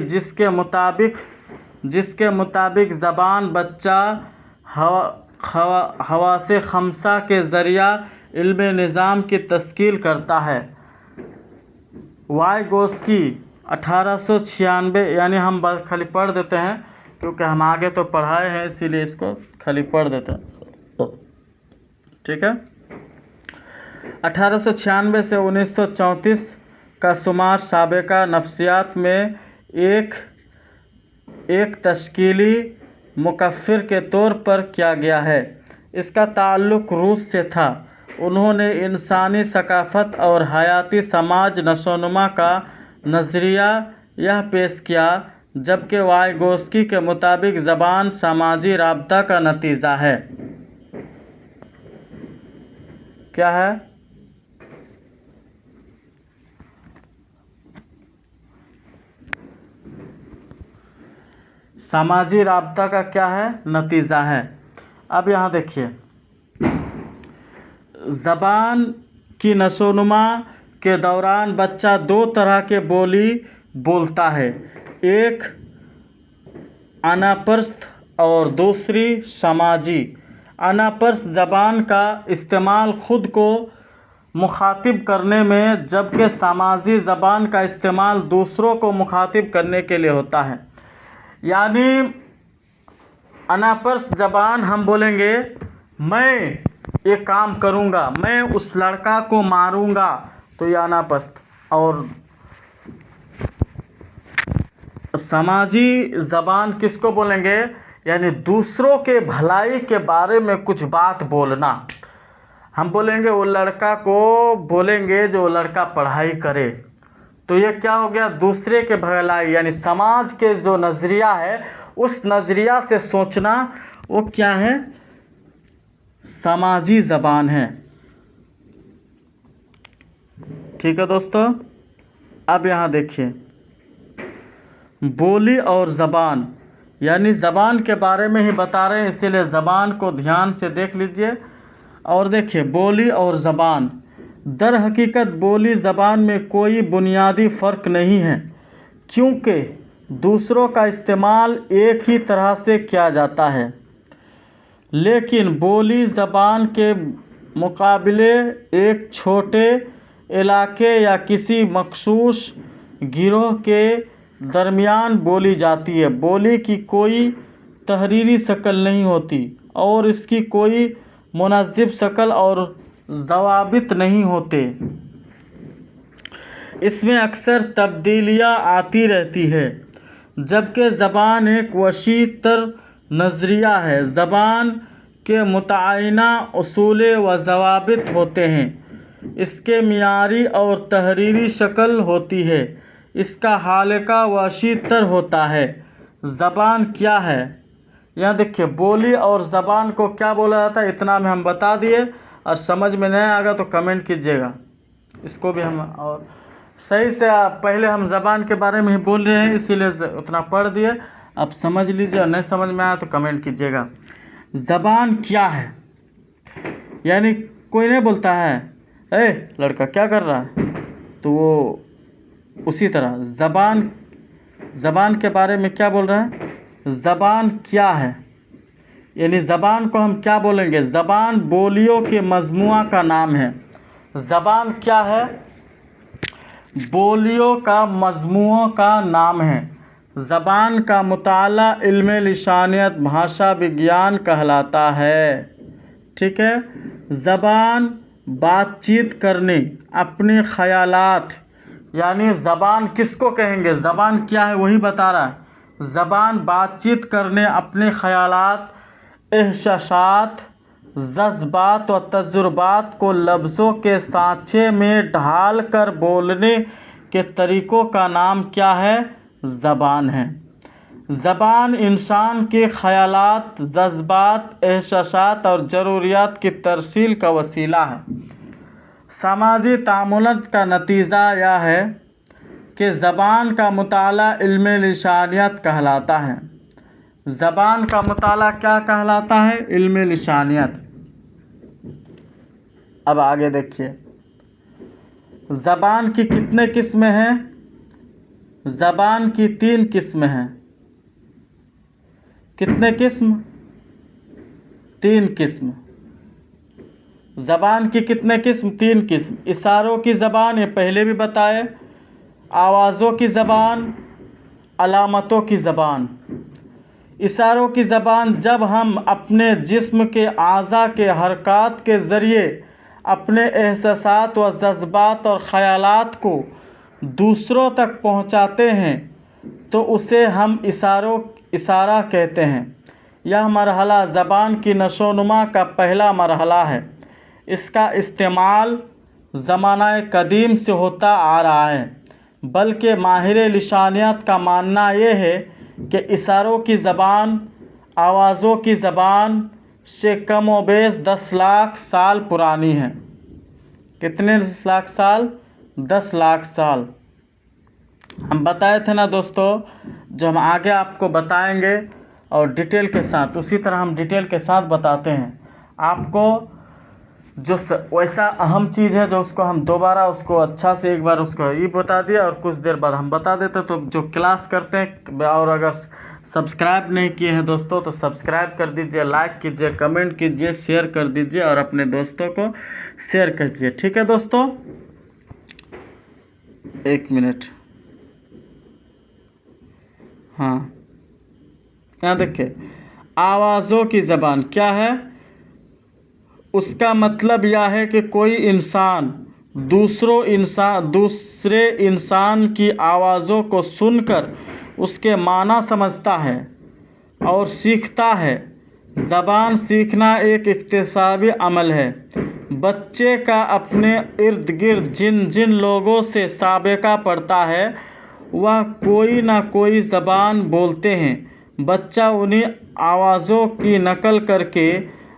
जिसके मुताबिक ज़बान बच्चा हवासे खमसा के ज़रिया इल्म निज़ाम की तश्कील करता है। वाइगोस्की 1896, यानी हम खाली पढ़ देते हैं क्योंकि हम आगे तो पढ़ाए हैं, इसीलिए इसको खाली पढ़ देते हैं। ठीक है। 1896 से 1934 का शुमार साबिका नफ्सियात में एक तश्कीली मुकफ़िर के तौर पर किया गया है। इसका ताल्लुक़ रूस से था। उन्होंने इंसानी सकाफ़त और हयाती समाज नशोनुमा का नज़रिया यह पेश किया, जबकि वाइगोस्की के मुताबिक ज़बान समाजी राबता का नतीजा है। क्या है? सामाजिक राबता का क्या है? नतीजा है। अब यहाँ देखिए, ज़बान की नशोनुमा के दौरान बच्चा दो तरह के बोली बोलता है, एक अनापरस्त और दूसरी समाजी। अनापरस्त ज़बान का इस्तेमाल खुद को मुखातिब करने में, जबकि समाजी ज़बान का इस्तेमाल दूसरों को मुखातिब करने के लिए होता है। यानी अनापरस्त ज़बान हम बोलेंगे मैं ये काम करूँगा, मैं उस लड़का को मारूँगा, तो ये अनापरस्त। और समाजी ज़बान किसको बोलेंगे? यानी दूसरों के भलाई के बारे में कुछ बात बोलना। हम बोलेंगे वो लड़का को बोलेंगे जो लड़का पढ़ाई करे, तो ये क्या हो गया? दूसरे के भलाई, यानी समाज के जो नज़रिया है उस नज़रिया से सोचना, वो क्या है? समाजी ज़बान है। ठीक है दोस्तों। अब यहाँ देखिए, बोली और ज़बान, यानी ज़बान के बारे में ही बता रहे हैं, इसीलिए ज़बान को ध्यान से देख लीजिए। और देखिए, बोली और ज़बान, दर हकीकत बोली ज़बान में कोई बुनियादी फ़र्क नहीं है, क्योंकि दूसरों का इस्तेमाल एक ही तरह से किया जाता है। लेकिन बोली ज़बान के मुकाबले एक छोटे इलाके या किसी मखसूस गिरोह के दरमियान बोली जाती है। बोली की कोई तहरीरी शक्ल नहीं होती और इसकी कोई मुनज़्ज़म शक्ल और ज़वाबित नहीं होते। इसमें अक्सर तब्दीलियाँ आती रहती है, जबकि ज़बान एक वसी तर नज़रिया है। ज़बान के मुतअय्यना उसूल व ज़वाबित होते हैं। इसके मियारी और तहरीरी शक्ल होती है। इसका हालका वसी तर होता है। ज़बान क्या है? यहाँ देखिए, बोली और ज़बान को क्या बोला जाता है, इतना में हम बता दिए। और समझ में नहीं आएगा तो कमेंट कीजिएगा, इसको भी हम और सही से। पहले हम ज़बान के बारे में ही बोल रहे हैं, इसीलिए उतना पढ़ दिए। अब समझ लीजिए, और नहीं समझ में आया तो कमेंट कीजिएगा। ज़बान क्या है? यानी कोई नहीं बोलता है ए लड़का क्या कर रहा है, तो वो उसी तरह ज़बान के बारे में क्या बोल रहा है? ज़बान क्या है? यानी ज़बान को हम क्या बोलेंगे? ज़बान बोलियों के मजमुआ का नाम है। ज़बान क्या है? बोलियों का मजमुआ का नाम है। ज़बान का मुताला इल्म लिसानियत भाषा विज्ञान कहलाता है। ठीक है। ज़बान बातचीत करने, अपने ख़यालात, यानी ज़बान किसको कहेंगे, ज़बान क्या है वही बता रहा है। ज़बान बातचीत करने, अपने ख़यालात, एहसासात, जज्बात व तजुर्बात को लफ्ज़ों के सांचे में ढाल कर बोलने के तरीक़ों का नाम क्या है, ज़बान है। ज़बान इंसान के ख़यालात, जज्बात, एहसासात और ज़रूरियात की तरसील का वसीला है। समाजी तामुलात का नतीजा यह है कि ज़बान का मुताला इल्म लिसानियत कहलाता है। ज़बान का मुताला क्या कहलाता है, इल्म लिसानियत। अब आगे देखिए, ज़बान की कितने किस्में हैं, ज़बान की 3 किस्में हैं। कितने किस्म, 3 किस्म। ज़बान की कितने किस्म, 3 किस्म। इशारों की ज़बान, ये पहले भी बताए, आवाज़ों की ज़बान, अलामतों की ज़बान। इशारों की ज़बान जब हम अपने जिस्म के आज़ा के हरकत के ज़रिए अपने एहसासात व जज्बात और ख़यालात को दूसरों तक पहुँचाते हैं तो उसे हम इशारा कहते हैं। यह मरहला ज़बान की नशोनुमा का पहला मरहला है। इसका इस्तेमाल ज़माना कदीम से होता आ रहा है, बल्कि माहिर लिसानियत का मानना ये है कि इशारों की ज़बान आवाज़ों की ज़बान से कम व बेश 10 लाख साल पुरानी है। कितने लाख साल, 10 लाख साल। हम बताए थे ना दोस्तों, जो हम आगे आपको बताएंगे और डिटेल के साथ, उसी तरह हम डिटेल के साथ बताते हैं आपको। जो वैसा अहम चीज़ है जो उसको हम दोबारा उसको अच्छा से एक बार उसको ये बता दिया और कुछ देर बाद हम बता देते। तो जो क्लास करते हैं, और अगर सब्सक्राइब नहीं किए हैं दोस्तों तो सब्सक्राइब कर दीजिए, लाइक कीजिए, कमेंट कीजिए, शेयर कर दीजिए और अपने दोस्तों को शेयर कीजिए। ठीक है दोस्तों, 1 मिनट। हाँ, यहाँ देखिए, आवाज़ों की ज़बान क्या है, उसका मतलब यह है कि कोई इंसान दूसरे इंसान की आवाज़ों को सुनकर उसके माना समझता है और सीखता है। ज़बान सीखना एक इक्तिसाबी अमल है। बच्चे का अपने इर्द गिर्द जिन जिन लोगों से साबिका पड़ता है वह कोई ना कोई ज़बान बोलते हैं। बच्चा उन्हीं आवाज़ों की नकल करके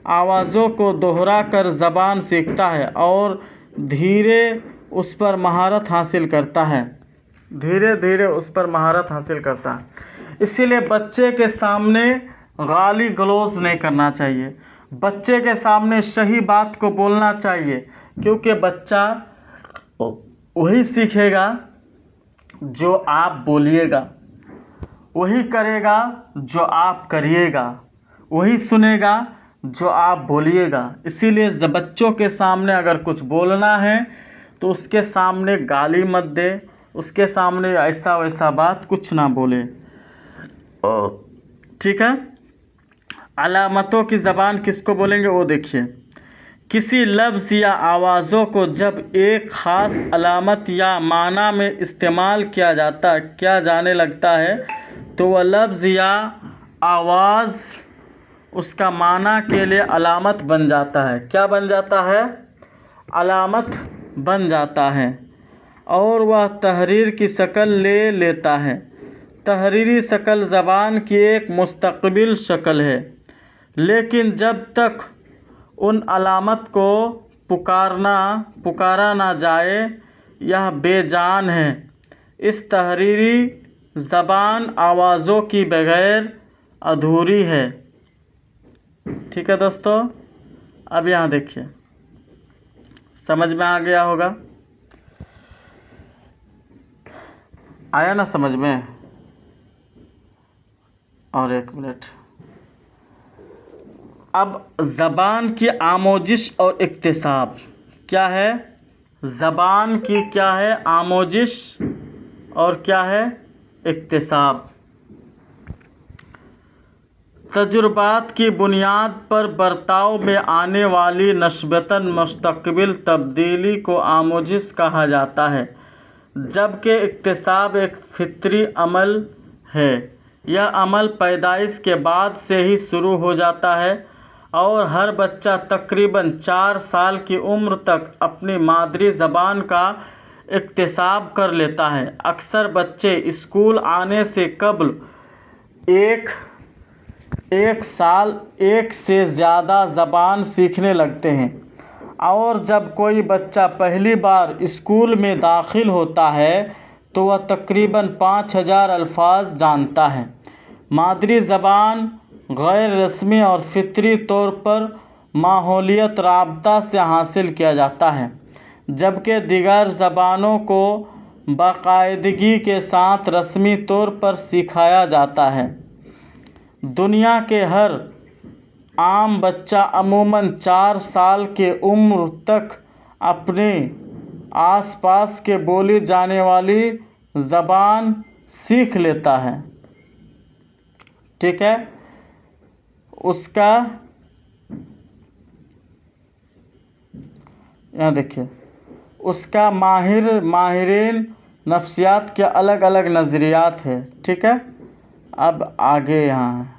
आवाज़ों को दोहरा कर ज़बान सीखता है और धीरे उस पर महारत हासिल करता है। धीरे धीरे उस पर महारत हासिल करता है। इसीलिए बच्चे के सामने गाली गलौज नहीं करना चाहिए। बच्चे के सामने सही बात को बोलना चाहिए, क्योंकि बच्चा वही सीखेगा जो आप बोलिएगा, वही करेगा जो आप करिएगा, वही सुनेगा जो आप बोलिएगा। इसीलिए बच्चों के सामने अगर कुछ बोलना है तो उसके सामने गाली मत दे, उसके सामने ऐसा वैसा बात कुछ ना बोले। ठीक है। अलामतों की ज़बान किसको बोलेंगे वो देखिए। किसी लफ्ज़ या आवाज़ों को जब एक ख़ास अलामत या माना में इस्तेमाल किया जाने लगता है तो वह लफ्ज़ या आवाज़ उसका माना के लिए अलामत बन जाता है। क्या बन जाता है? अलामत बन जाता है और वह तहरीर की शक्ल ले लेता है। तहरीरी शक्ल ज़बान की एक मुस्तक़बिल शक्ल है, लेकिन जब तक उन अलामत को पुकारा ना जाए यह बेजान है। इस तहरीरी ज़बान आवाज़ों की बगैर अधूरी है। ठीक है दोस्तों, अब यहाँ देखिए, समझ में आ गया होगा, आया ना समझ में? और 1 मिनट। अब ज़बान की आमोजिश और इक्तिसाब क्या है? ज़बान की क्या है? आमोजिश और क्या है? इक्तिसाब। तजुर्बात की बुनियाद पर बर्ताव में आने वाली नस्बतन मुस्तक़बिल तब्दीली को आमोजिश कहा जाता है, जबकि इक्तिसाब एक फितरी अमल है। यह अमल पैदाइश के बाद से ही शुरू हो जाता है और हर बच्चा तकरीबन 4 साल की उम्र तक अपनी मादरी ज़बान का इक्तिसाब कर लेता है। अक्सर बच्चे स्कूल आने से कबल एक साल एक से ज़्यादा ज़बान सीखने लगते हैं, और जब कोई बच्चा पहली बार स्कूल में दाखिल होता है तो वह तकरीबन 5000 अल्फाज जानता है। मादरी ज़बान गैर रस्मी और फितरी तौर पर माहौलियत राबता से हासिल किया जाता है, जबकि दीगर ज़बानों को बाकायदगी के साथ रस्मी तौर पर सिखाया जाता है। दुनिया के हर आम बच्चा अमूमन 4 साल के उम्र तक अपने आसपास के बोली जाने वाली ज़बान सीख लेता है। ठीक है, उसका यहाँ देखिए, उसका माहिरीन नफ्सियात के अलग अलग नज़रियात है। ठीक है, अब आगे यहाँ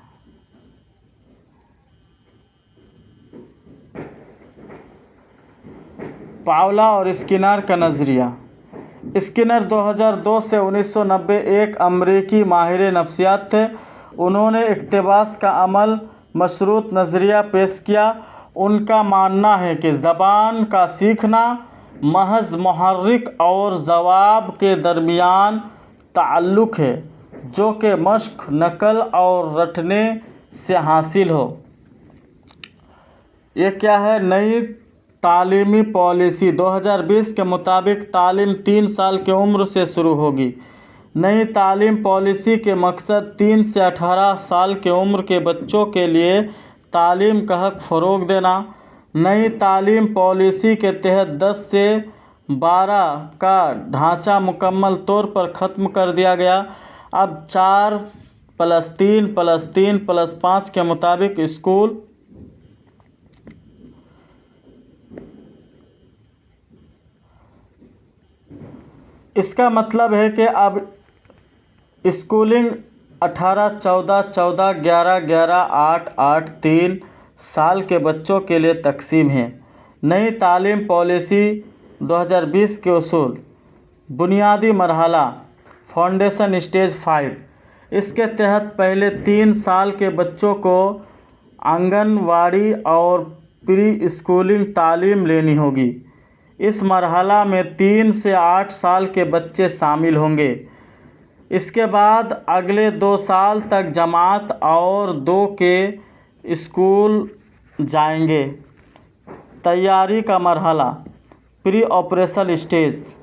पावला और स्किनर का नज़रिया। स्किनर 2002 से 1990 एक अमरीकी माहिर नफ्सियात थे। उन्होंने इक़्तिबास का अमल मशरूत नज़रिया पेश किया। उनका मानना है कि ज़बान का सीखना महज मुहर्रिक और जवाब के दरमियान ताल्लुक़ है, जो कि मश्क, नकल और रटने से हासिल हो। ये क्या है? नई तालीमी पॉलिसी 2020 के मुताबिक तालीम 3 साल की उम्र से शुरू होगी। नई तालीम पॉलिसी के मकसद 3 से 18 साल की उम्र के बच्चों के लिए तालीम का हक़ फ़रोग़ देना। नई तालीम पॉलिसी के तहत 10 से 12 का ढांचा मुकम्मल तौर पर ख़त्म कर दिया गया। अब 4+3+3+5 के मुताबिक स्कूल इसका मतलब है कि अब स्कूलिंग 18, 14, 14, 11, 11, 8, 8, 3 साल के बच्चों के लिए तकसीम है। नई तालीम पॉलिसी 2020 के उसूल। बुनियादी मरहला फाउंडेशन स्टेज 5। इसके तहत पहले 3 साल के बच्चों को आंगनवाड़ी और प्री स्कूलिंग तालीम लेनी होगी। इस मरहला में 3 से 8 साल के बच्चे शामिल होंगे। इसके बाद अगले 2 साल तक जमात और 2 के स्कूल जाएंगे। तैयारी का मरहला प्री ऑपरेशनल स्टेज।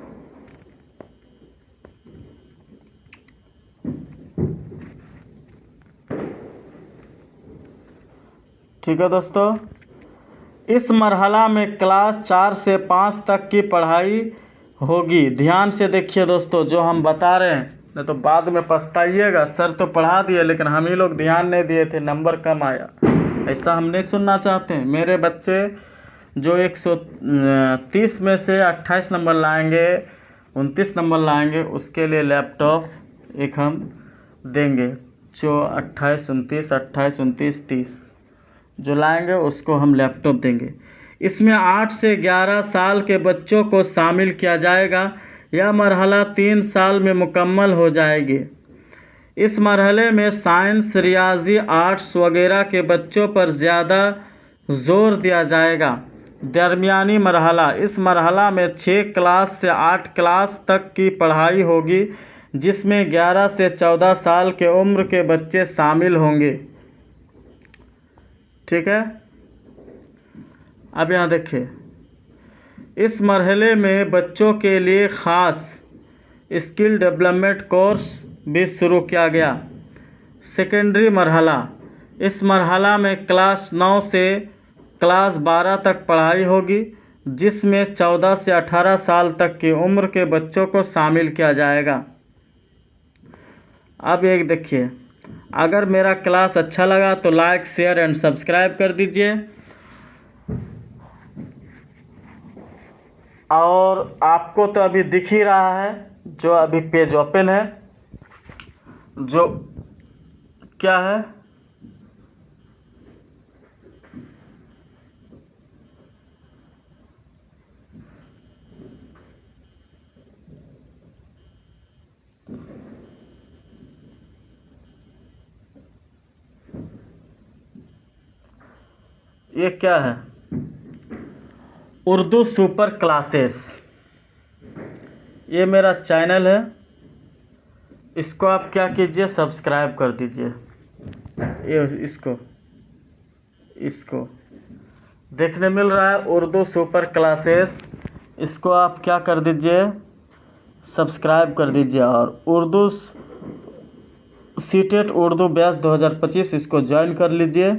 ठीक है दोस्तों, इस मरहला में क्लास 4 से 5 तक की पढ़ाई होगी। ध्यान से देखिए दोस्तों, जो हम बता रहे हैं, नहीं तो बाद में पछताइएगा, सर तो पढ़ा दिए लेकिन हम ही लोग ध्यान नहीं दिए थे, नंबर कम आया। ऐसा हम नहीं सुनना चाहते हैं। मेरे बच्चे जो 130 में से 28 नंबर लाएंगे, 29 नंबर लाएंगे, उसके लिए लैपटॉप एक हम देंगे। जो 28, 29, 28, 29, 30 जो लाएंगे उसको हम लैपटॉप देंगे। इसमें 8 से 11 साल के बच्चों को शामिल किया जाएगा। यह मरहला 3 साल में मुकम्मल हो जाएगी। इस मरहले में साइंस, रियाजी, आर्ट्स वगैरह के बच्चों पर ज़्यादा जोर दिया जाएगा। दरमियानी मरहला, इस मरहला में 6 क्लास से 8 क्लास तक की पढ़ाई होगी, जिसमें 11 से 14 साल के उम्र के बच्चे शामिल होंगे। ठीक है, अब यहाँ देखिए, इस मरहले में बच्चों के लिए ख़ास स्किल डेवलपमेंट कोर्स भी शुरू किया गया। सेकेंडरी मरहला, इस मरहला में क्लास 9 से क्लास 12 तक पढ़ाई होगी, जिसमें 14 से 18 साल तक की उम्र के बच्चों को शामिल किया जाएगा। अब एक देखिए, अगर मेरा क्लास अच्छा लगा तो लाइक शेयर एंड सब्सक्राइब कर दीजिए। और आपको तो अभी दिख ही रहा है जो अभी पेज ओपन है, जो क्या है, ये क्या है, उर्दू सुपर क्लासेस। ये मेरा चैनल है, इसको आप क्या कीजिए, सब्सक्राइब कर दीजिए। ये इसको देखने मिल रहा है उर्दू सुपर क्लासेस, इसको आप क्या कर दीजिए, सब्सक्राइब कर दीजिए। और उर्दू सीटेट उर्दू बैच 2025 इसको ज्वाइन कर लीजिए,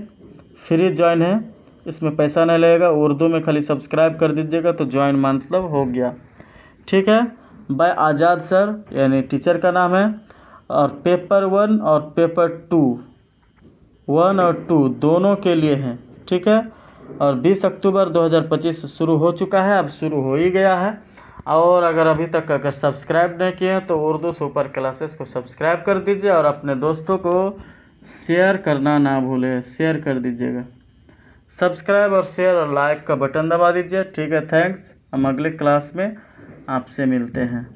फ्री ज्वाइन है, इसमें पैसा नहीं लगेगा। उर्दू में खाली सब्सक्राइब कर दीजिएगा तो ज्वाइन मतलब हो गया। ठीक है, बाय आज़ाद सर, यानी टीचर का नाम है। और पेपर 1 और पेपर 2, 1 और 2 दोनों के लिए हैं। ठीक है, और 20 अक्टूबर 2025 शुरू हो चुका है, अब शुरू हो ही गया है। और अगर अभी तक अगर सब्सक्राइब नहीं किए हैं तो उर्दू सुपर क्लासेस को सब्सक्राइब कर दीजिए और अपने दोस्तों को शेयर करना ना भूलें, शेयर कर दीजिएगा। सब्सक्राइब और शेयर और लाइक का बटन दबा दीजिए। ठीक है, थैंक्स। हम अगले क्लास में आपसे मिलते हैं।